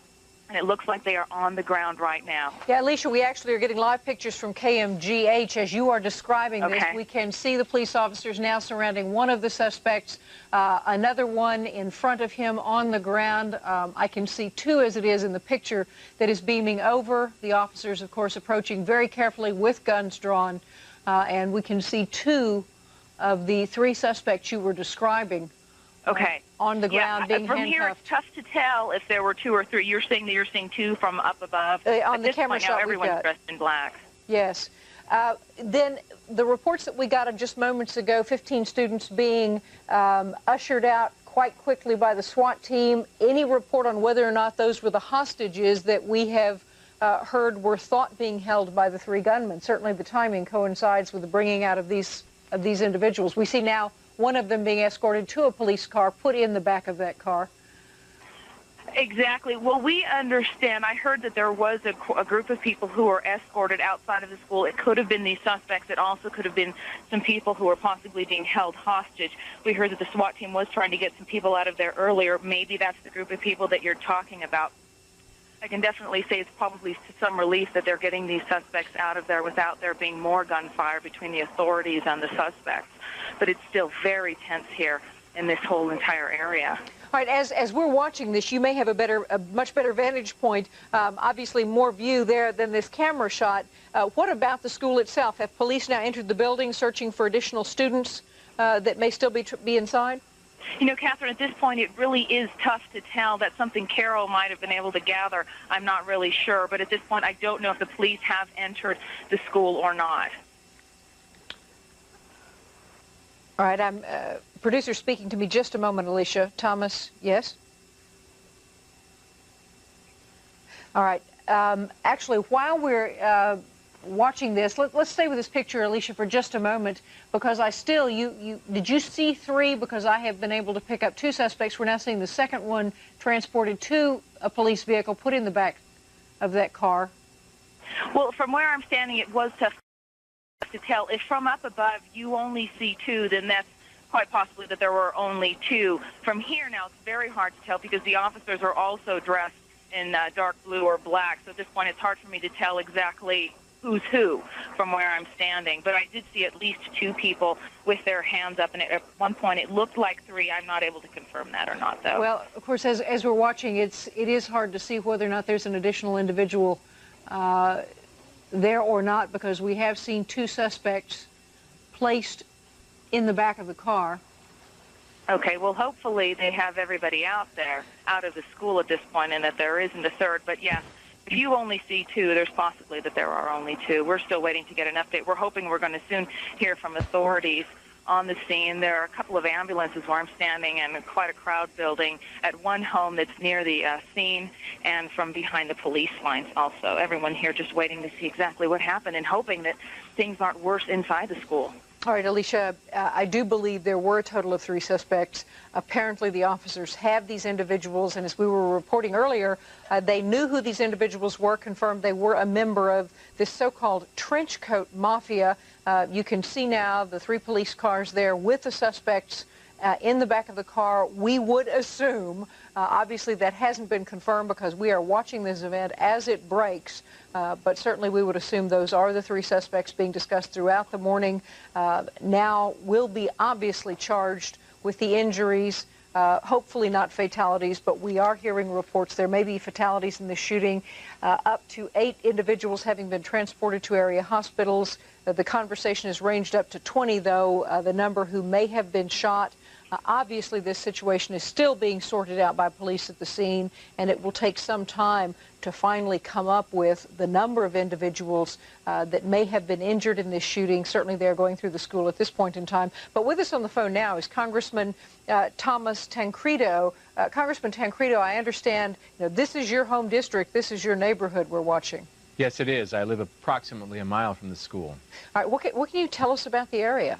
and it looks like they are on the ground right now. Yeah, Alicia, we actually are getting live pictures from Kmgh as you are describing this. We can see the police officers now surrounding one of the suspects, another one in front of him on the ground. I can see 2 as it is in the picture that is beaming over. The officers, of course, approaching very carefully with guns drawn. And we can see 2 of the 3 suspects you were describing. On the ground, being from handcuffed. Here, it's tough to tell if there were 2 or 3. You're saying that you're seeing 2 from up above. On the camera point shot now, everyone's we've got. dressed in black. Yes. Then the reports that we got of just moments ago, 15 students being ushered out quite quickly by the SWAT team. Any report on whether or not those were the hostages that we have heard were thought being held by the 3 gunmen? Certainly the timing coincides with the bringing out of these individuals. We see now one of them being escorted to a police car, put in the back of that car. Exactly. Well, we understand. I heard that there was a group of people who were escorted outside of the school. It could have been these suspects. It also could have been some people who were possibly being held hostage. We heard that the SWAT team was trying to get some people out of there earlier. Maybe that's the group of people that you're talking about. I can definitely say it's probably some relief that they're getting these suspects out of there without there being more gunfire between the authorities and the suspects. But it's still very tense here in this whole entire area. All right, as we're watching this, you may have a much better vantage point, obviously more view there than this camera shot. What about the school itself? Have police now entered the building searching for additional students that may still be inside? You know, Catherine, at this point, it really is tough to tell. That's something Carol might have been able to gather. I'm not really sure. But at this point, I don't know if the police have entered the school or not. All right, I'm producer speaking to me just a moment, Alicia. Thomas, yes? All right. Actually, while we're watching this, let's stay with this picture, Alicia, for just a moment, because I still, did you see 3? Because I have been able to pick up 2 suspects. We're now seeing the second one transported to a police vehicle, put in the back of that car. Well, from where I'm standing, it was tough to tell. If from up above you only see 2, then that's quite possibly that there were only 2. From here now, it's very hard to tell because the officers are also dressed in dark blue or black. So at this point, it's hard for me to tell exactly who's who from where I'm standing. But I did see at least 2 people with their hands up, and at one point it looked like 3. I'm not able to confirm that or not, though. Well, of course, as we're watching, it is hard to see whether or not there's an additional individual there or not, because we have seen 2 suspects placed in the back of the car. Okay, well, hopefully they have everybody out there, out of the school at this point, and that there isn't a third. But yes, if you only see 2, there's possibly that there are only 2. We're still waiting to get an update. We're hoping we're going to soon hear from authorities on the scene. There are a couple of ambulances where I'm standing and quite a crowd building at one home that's near the scene and from behind the police lines also. Everyone here just waiting to see exactly what happened and hoping that things aren't worse inside the school. All right, Alicia, I do believe there were a total of 3 suspects. Apparently, the officers have these individuals, and as we were reporting earlier, they knew who these individuals were, confirmed they were a member of this so-called Trenchcoat Mafia. You can see now the 3 police cars there with the suspects in the back of the car. We would assume, obviously that hasn't been confirmed because we are watching this event as it breaks, but certainly we would assume those are the 3 suspects being discussed throughout the morning. Now will be obviously charged with the injuries, hopefully not fatalities, but we are hearing reports there may be fatalities in the shooting, up to 8 individuals having been transported to area hospitals. The conversation has ranged up to 20, though, the number who may have been shot. Obviously, this situation is still being sorted out by police at the scene, and it will take some time to finally come up with the number of individuals that may have been injured in this shooting. Certainly, they're going through the school at this point in time. But with us on the phone now is Congressman Thomas Tancredo. Congressman Tancredo, I understand this is your home district. This is your neighborhood we're watching. Yes, it is. I live approximately a mile from the school. All right, what can you tell us about the area?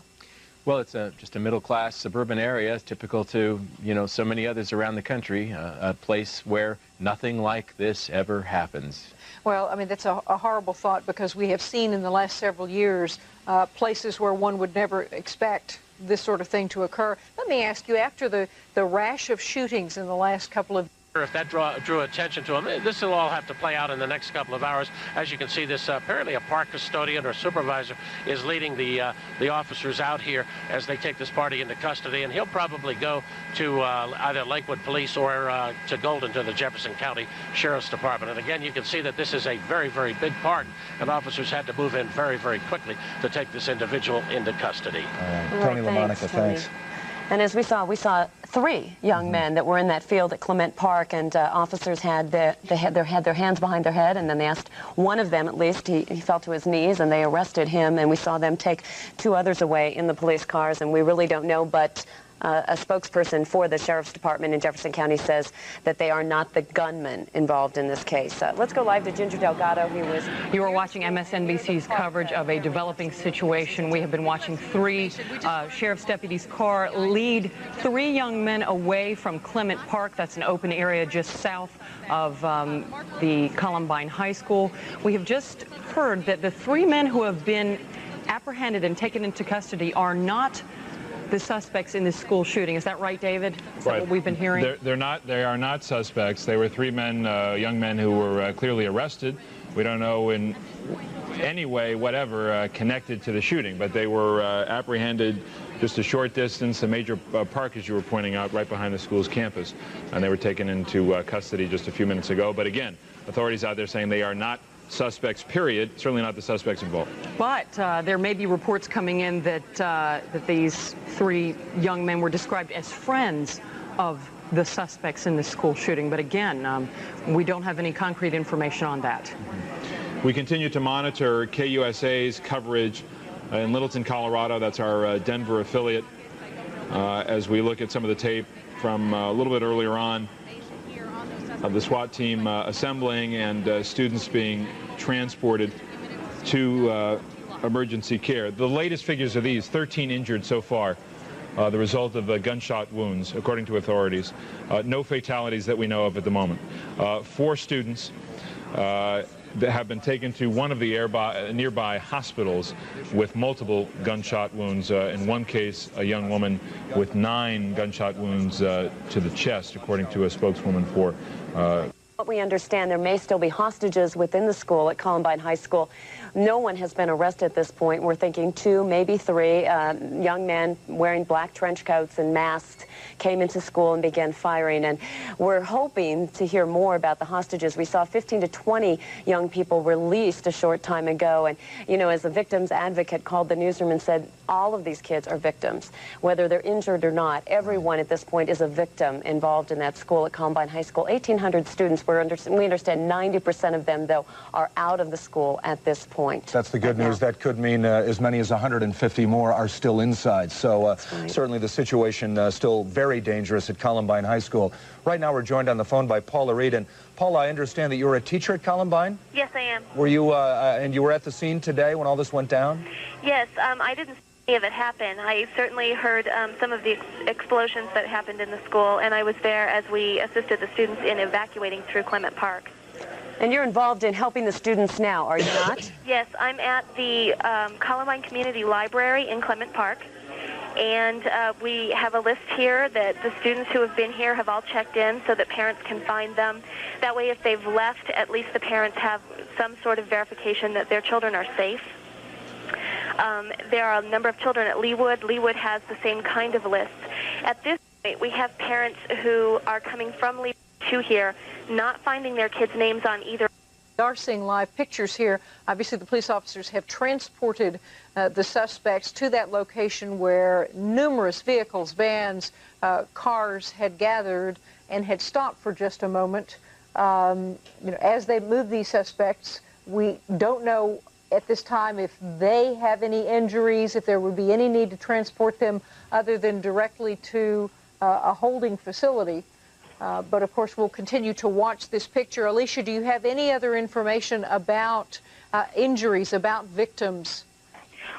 Well, it's just a middle-class suburban area, typical to, so many others around the country, a place where nothing like this ever happens. Well, I mean, that's a horrible thought, because we have seen in the last several years places where one would never expect this sort of thing to occur. Let me ask you, after the rash of shootings in the last couple of if that drew attention to him, this will all have to play out in the next couple of hours. As you can see, this apparently a park custodian or supervisor is leading the officers out here as they take this party into custody, and he'll probably go to either Lakewood Police or to Golden, to the Jefferson County Sheriff's Department. And again, you can see that this is a very, very big park, and officers had to move in very, very quickly to take this individual into custody. Tony LaMonica, thanks. And as we saw 3 young men that were in that field at Clement Park, and officers had their hands behind their head, and then they asked one of them, at least, he fell to his knees, and they arrested him, and we saw them take 2 others away in the police cars, and we really don't know, but a spokesperson for the Sheriff's Department in Jefferson County says that they are not the gunmen involved in this case. Let's go live to Ginger Delgado. You are watching MSNBC's coverage of a developing situation. We have been watching 3 sheriff's deputies' car lead 3 young men away from Clement Park. That's an open area just south of the Columbine High School. We have just heard that the 3 men who have been apprehended and taken into custody are not the suspects in this school shooting. Is that right, David? Is that what we've been hearing? They are not suspects. They were 3 men, young men who were clearly arrested. We don't know in any way, whatever, connected to the shooting, but they were apprehended just a short distance, a major park, as you were pointing out, right behind the school's campus, and they were taken into custody just a few minutes ago. But again, authorities out there saying they are not suspects, period, certainly not the suspects involved. But there may be reports coming in that that these 3 young men were described as friends of the suspects in the school shooting. But again, we don't have any concrete information on that. We continue to monitor KUSA's coverage in Littleton, Colorado. That's our Denver affiliate. As we look at some of the tape from a little bit earlier on, of the SWAT team assembling and students being transported to emergency care. The latest figures are these: 13 injured so far, the result of gunshot wounds, according to authorities. No fatalities that we know of at the moment. 4 students that have been taken to one of the nearby hospitals with multiple gunshot wounds. In one case, a young woman with 9 gunshot wounds to the chest, according to a spokeswoman for What we understand, there may still be hostages within the school at Columbine High School. No one has been arrested at this point. We're thinking 2, maybe 3 young men wearing black trench coats and masks came into school and began firing. And we're hoping to hear more about the hostages. We saw 15 to 20 young people released a short time ago. And, as the victim's advocate called the newsroom and said, all of these kids are victims, whether they're injured or not. Everyone at this point is a victim involved in that school at Columbine High School. 1,800 students. We understand 90% of them, though, are out of the school at this point. That's the good news. That could mean as many as 150 more are still inside. So certainly the situation still very dangerous at Columbine High School. Right now we're joined on the phone by Paula Reed. And Paula, I understand that you're a teacher at Columbine? Yes, I am. Were you, and you were at the scene today when all this went down? Yes, I didn't see any of it happen. I certainly heard some of the explosions that happened in the school, and I was there as we assisted the students in evacuating through Clement Park. And you're involved in helping the students now, are you not? Yes, I'm at the Columbine Community Library in Clement Park, and we have a list here that the students who have been here have all checked in so that parents can find them. That way, if they've left, at least the parents have some sort of verification that their children are safe. There are a number of children at Leawood. Leawood has the same kind of list. At this point, we have parents who are coming from Leawood to here, not finding their kids' names on either We are seeing live pictures here. Obviously, the police officers have transported the suspects to that location where numerous vehicles, vans, cars had gathered and had stopped for just a moment. As they move these suspects, we don't know at this time if they have any injuries, if there would be any need to transport them other than directly to a holding facility. But of course, we'll continue to watch this picture. Alicia, do you have any other information about injuries, about victims?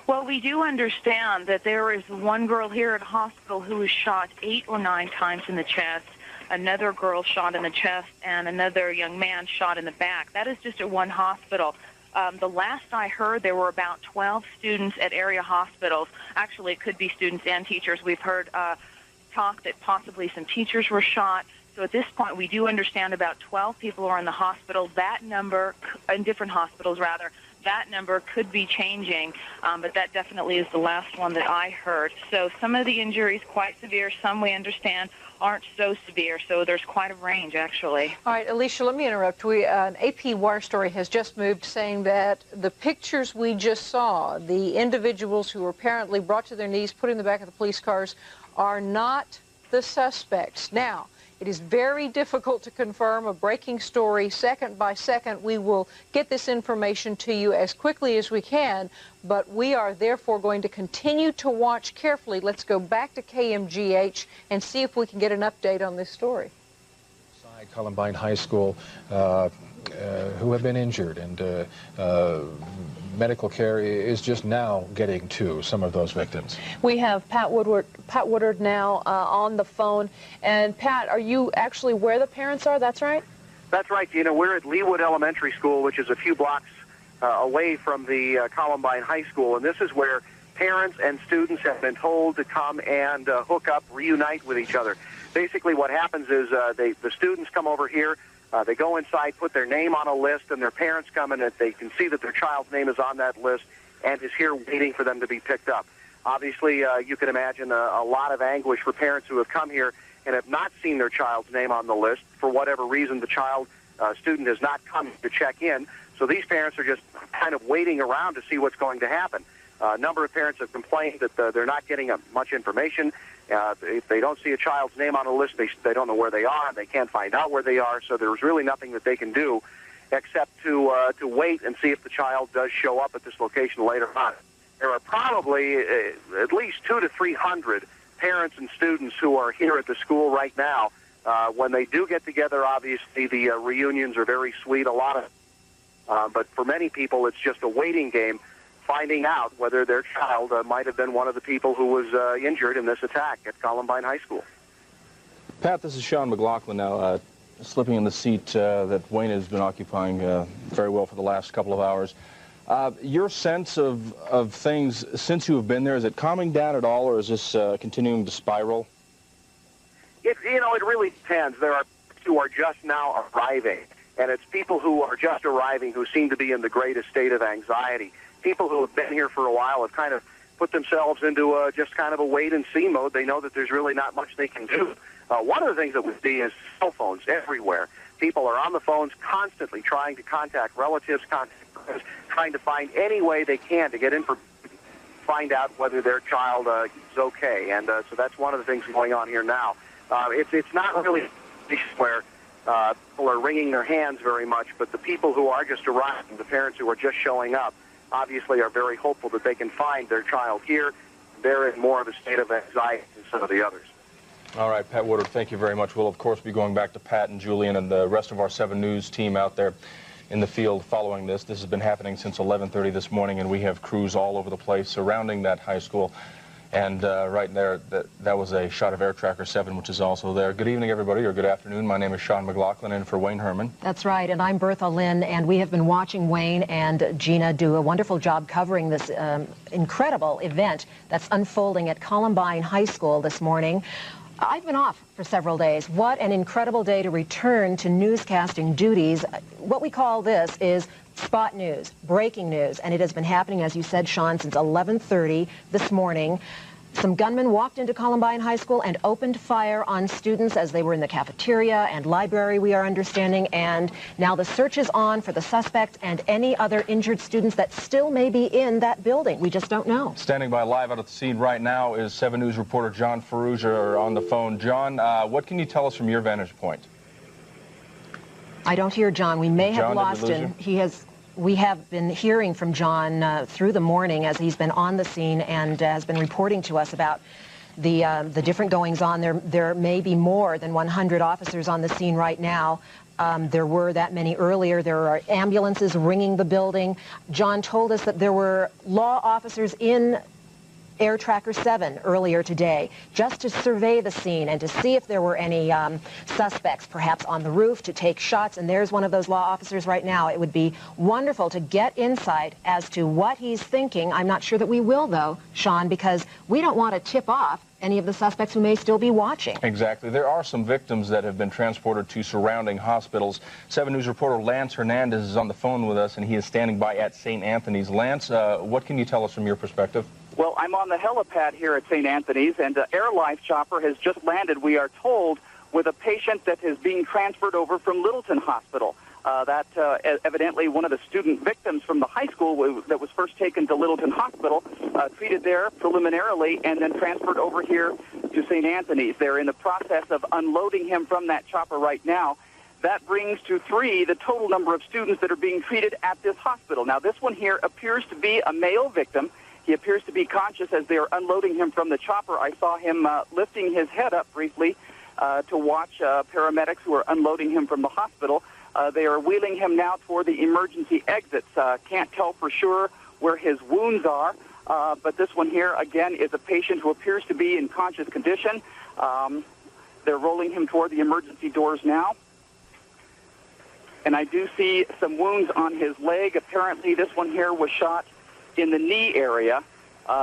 Well, we do understand that there is one girl here at the hospital who was shot 8 or 9 times in the chest, another girl shot in the chest, and another young man shot in the back. That is just at one hospital. The last I heard, there were about 12 students at area hospitals. Actually, it could be students and teachers. We've heard talk that possibly some teachers were shot. So at this point, we do understand about 12 people are in the hospital. That number, in different hospitals rather, that number could be changing, but that definitely is the last one that I heard. So some of the injuries quite severe, some we understand aren't so severe, so there's quite a range, actually. All right, Alicia, let me interrupt. An AP Wire story has just moved saying that the pictures we just saw, the individuals who were apparently brought to their knees, put in the back of the police cars, are not the suspects. Now, it is very difficult to confirm a breaking story second by second. We will get this information to you as quickly as we can, but we are therefore going to continue to watch carefully. Let's go back to KMGH and see if we can get an update on this story. Columbine High School who have been injured, and medical care is just now getting to some of those victims. We have Pat Woodward now on the phone. And Pat, are you actually where the parents are? That's right? That's right, Gina. We're at Leawood Elementary School, which is a few blocks away from the Columbine High School, and this is where parents and students have been told to come and hook up, reunite with each other. Basically what happens is the students come over here, they go inside, put their name on a list, and their parents come in and they can see that their child's name is on that list and is here waiting for them to be picked up. Obviously, you can imagine a lot of anguish for parents who have come here and have not seen their child's name on the list. For whatever reason, the student has not come to check in. So these parents are just kind of waiting around to see what's going to happen. A number of parents have complained that they're not getting much information. If they don't see a child's name on a list, they don't know where they are. They can't find out where they are. So there's really nothing that they can do except to wait and see if the child does show up at this location later on. There are probably at least 200 to 300 parents and students who are here at the school right now. When they do get together, obviously the reunions are very sweet. A lot of, but for many people, it's just a waiting game, finding out whether their child might have been one of the people who was injured in this attack at Columbine High School. Pat, this is Sean McLaughlin now, slipping in the seat that Wayne has been occupying very well for the last couple of hours. Your sense of things since you have been there, is it calming down at all, or is this continuing to spiral? It really depends. There are people who are just now arriving, and it's people who are just arriving who seem to be in the greatest state of anxiety. People who have been here for a while have kind of put themselves into just kind of a wait-and-see mode. They know that there's really not much they can do. One of the things that we see is cell phones everywhere. People are on the phones constantly trying to contact relatives, friends, trying to find any way they can to get information, find out whether their child is okay. And so that's one of the things going on here now. It's not really where people are wringing their hands very much, but the people who are just arriving, the parents who are just showing up, obviously are very hopeful that they can find their child here. They're in more of a state of anxiety than some of the others. All right, Pat Woodward, thank you very much. We'll, of course, be going back to Pat and Julian and the rest of our 7 News team out there in the field following this. This has been happening since 11:30 this morning, and we have crews all over the place surrounding that high school. And right there, that was a shot of Air Tracker 7, which is also there. Good evening, everybody, or good afternoon. My name is Sean McLaughlin, in for Wayne Herman. That's right, and I'm Bertha Lynn, and we have been watching Wayne and Gina do a wonderful job covering this incredible event that's unfolding at Columbine High School this morning. I've been off for several days. What an incredible day to return to newscasting duties. What we call this is spot news, breaking news, and it has been happening, as you said, Sean, since 11:30 this morning. Some gunmen walked into Columbine High School and opened fire on students as they were in the cafeteria and library, we are understanding, and now the search is on for the suspect and any other injured students that still may be in that building. We just don't know. Standing by live out at the scene right now is 7 News reporter John Ferrugia on the phone. John, what can you tell us from your vantage point? I don't hear John. We may have lost him. We have been hearing from John through the morning as he's been on the scene and has been reporting to us about the different goings-on. There may be more than 100 officers on the scene right now. There were that many earlier. There are ambulances ringing the building. John told us that there were law officers in Air Tracker 7 earlier today just to survey the scene and to see if there were any suspects perhaps on the roof to take shots, and there's one of those law officers right now. It would be wonderful to get insight as to what he's thinking. I'm not sure that we will, though, Sean, because we don't want to tip off any of the suspects who may still be watching. Exactly. There are some victims that have been transported to surrounding hospitals. 7 News reporter Lance Hernandez is on the phone with us, and he is standing by at St. Anthony's. Lance, what can you tell us from your perspective? Well, I'm on the helipad here at St. Anthony's, and an Air Life chopper has just landed, we are told, with a patient that is being transferred over from Littleton Hospital. Evidently one of the student victims from the high school that was first taken to Littleton Hospital, treated there preliminarily, and then transferred over here to St. Anthony's. They're in the process of unloading him from that chopper right now. That brings to 3 the total number of students that are being treated at this hospital. Now, this one here appears to be a male victim. He appears to be conscious as they are unloading him from the chopper. I saw him lifting his head up briefly to watch paramedics who are unloading him from the hospital. They are wheeling him now toward the emergency exits. Can't tell for sure where his wounds are, but this one here, again, is a patient who appears to be in conscious condition. They're rolling him toward the emergency doors now. And I do see some wounds on his leg. Apparently, this one here was shot in the knee area.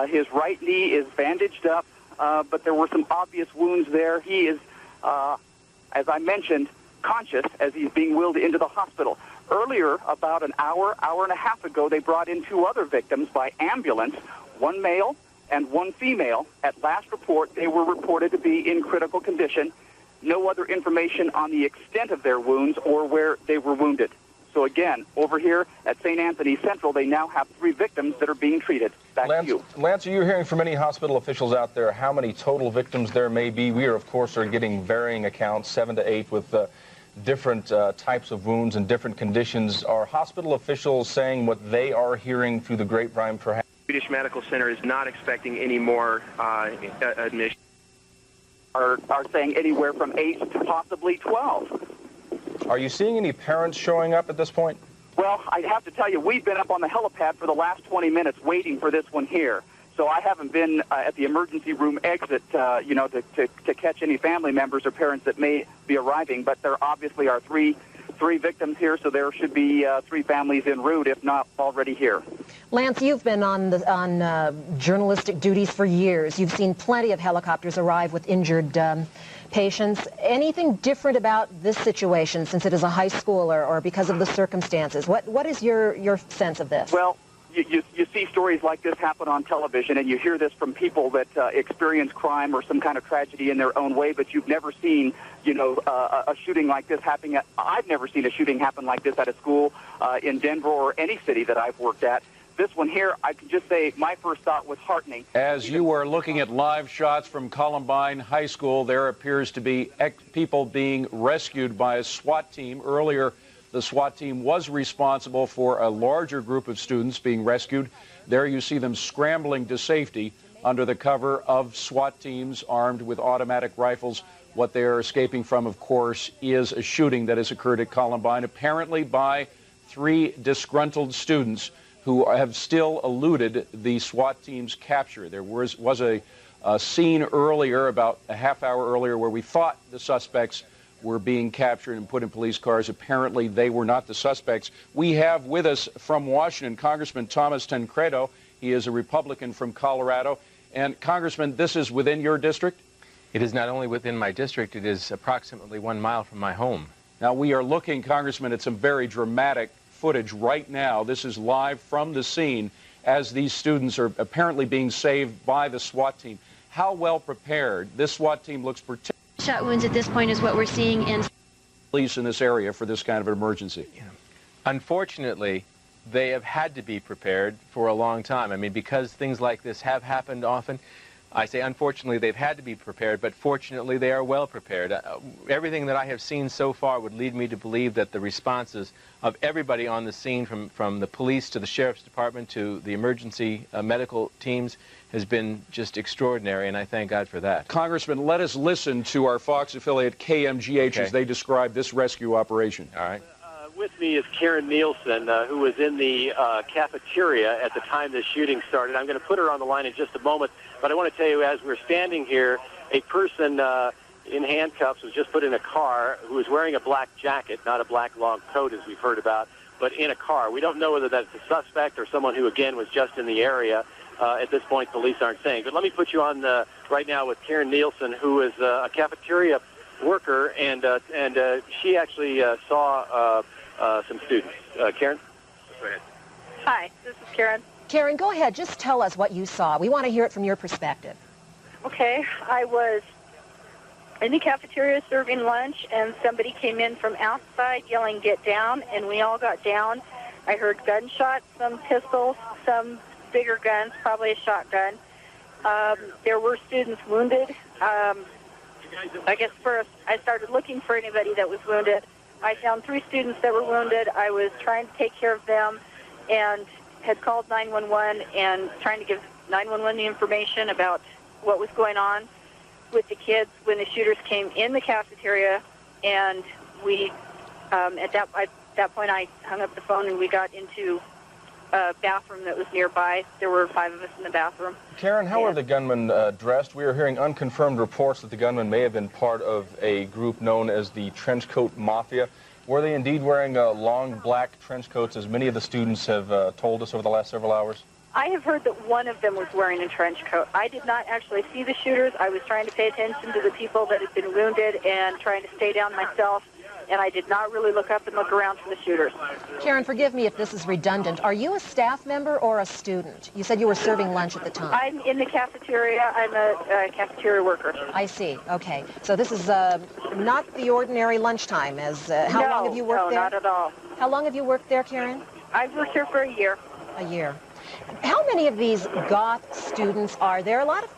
His right knee is bandaged up, but there were some obvious wounds there. He is, as I mentioned, conscious as he's being wheeled into the hospital. Earlier, about an hour and a half ago, they brought in 2 other victims by ambulance, one male and one female. At last report, they were reported to be in critical condition. No other information on the extent of their wounds or where they were wounded. So again, over here at St. Anthony Central, they now have 3 victims that are being treated. Back to you. Lance, are you hearing from any hospital officials out there how many total victims there may be? We are, of course, getting varying accounts, 7 to 8, with different types of wounds and different conditions. Are hospital officials saying what they are hearing through the grapevine, perhaps? Swedish Medical Center is not expecting any more admissions. Are saying anywhere from 8 to possibly 12. Are you seeing any parents showing up at this point? Well, I have to tell you, we've been up on the helipad for the last 20 minutes waiting for this one here. So I haven't been at the emergency room exit, to catch any family members or parents that may be arriving. But there obviously are three victims here, so there should be 3 families en route, if not already here. Lance, you've been on journalistic duties for years. You've seen plenty of helicopters arrive with injured patients. Anything different about this situation since it is a high school or because of the circumstances? What is your sense of this? Well, you see stories like this happen on television, and you hear this from people that experience crime or some kind of tragedy in their own way, but you've never seen, a shooting like this happening. I've never seen a shooting happen like this at a school in Denver or any city that I've worked at. This one here, I can just say my first thought was heartening. As you are looking at live shots from Columbine High School, there appears to be people being rescued by a SWAT team. Earlier, the SWAT team was responsible for a larger group of students being rescued. There you see them scrambling to safety under the cover of SWAT teams armed with automatic rifles. What they are escaping from, of course, is a shooting that has occurred at Columbine, apparently by 3 disgruntled students who have still eluded the SWAT team's capture. There was a scene earlier, about a half hour earlier, where we thought the suspects were being captured and put in police cars. Apparently, they were not the suspects. We have with us from Washington Congressman Thomas Tancredo. He is a Republican from Colorado. And Congressman, this is within your district? It is not only within my district, it is approximately 1 mile from my home. Now, we are looking, Congressman, at some very dramatic footage right now. This is live from the scene as these students are apparently being saved by the SWAT team. how well prepared this SWAT team looks, particularly shot wounds at this point is what we're seeing in police in this area for this kind of an emergency. Unfortunately, they have had to be prepared for a long time. I mean, because things like this have happened often. I say unfortunately they've had to be prepared, but fortunately they are well prepared. Everything that I have seen so far would lead me to believe that the responses of everybody on the scene, from the police to the sheriff's department to the emergency medical teams, has been just extraordinary, and I thank God for that. Congressman, let us listen to our Fox affiliate KMGH as they describe this rescue operation. All right. With me is Karen Nielsen, who was in the cafeteria at the time the shooting started. I'm going to put her on the line in just a moment, but I want to tell you, as we're standing here, a person in handcuffs was just put in a car who was wearing a black jacket, not a black long coat as we've heard about, but in a car. We don't know whether that's a suspect or someone who, again, was just in the area. At this point, police aren't saying. But let me put you on right now with Karen Nielsen, who is a cafeteria worker, and she actually saw some students. Karen? Go ahead. Hi, this is Karen. Karen, go ahead. Just tell us what you saw. We want to hear it from your perspective. Okay, I was in the cafeteria serving lunch, and somebody came in from outside yelling, "Get down," and we all got down. I heard gunshots, some pistols, some bigger guns, probably a shotgun. There were students wounded. I guess first I started looking for anybody that was wounded. I found 3 students that were wounded. I was trying to take care of them and had called 911 and trying to give 911 the information about what was going on with the kids when the shooters came in the cafeteria. And we, at that point, I hung up the phone and we got into a bathroom that was nearby. There were 5 of us in the bathroom. Karen, how are the gunmen dressed? We are hearing unconfirmed reports that the gunmen may have been part of a group known as the Trenchcoat Mafia. Were they indeed wearing long black trench coats, as many of the students have told us over the last several hours? I have heard that one of them was wearing a trench coat. I did not actually see the shooters. I was trying to pay attention to the people that had been wounded and trying to stay down myself, and I did not really look up and look around for the shooters. Karen, forgive me if this is redundant. Are you a staff member or a student? You said you were serving lunch at the time. I'm in the cafeteria. I'm a cafeteria worker. I see. Okay. So this is not the ordinary lunchtime. How long have you worked there? No, not at all. How long have you worked there, Karen? I've worked here for a year. A year. How many of these goth students are there? A lot of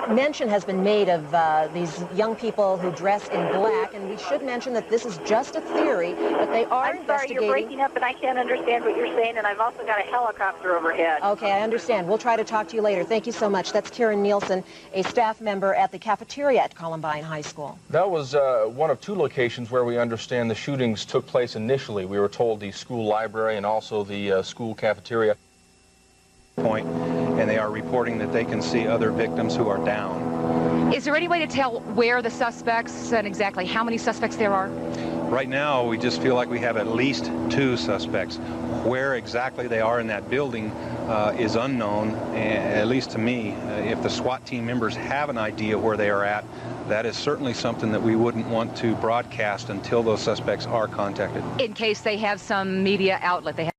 mention has been made of these young people who dress in black, and we should mention that this is just a theory, but they are investigating. I'm sorry, you're breaking up, and I can't understand what you're saying, and I've also got a helicopter overhead. Okay, I understand. We'll try to talk to you later. Thank you so much. That's Karen Nielsen, a staff member at the cafeteria at Columbine High School. That was one of 2 locations where we understand the shootings took place initially. We were told the school library and also the school cafeteria. And they are reporting that they can see other victims who are down. Is there any way to tell where the suspects and exactly how many suspects there are? Right now, we just feel like we have at least 2 suspects. Where exactly they are in that building is unknown, at least to me. If the SWAT team members have an idea where they are at, that is certainly something that we wouldn't want to broadcast until those suspects are contacted. In case they have some media outlet they have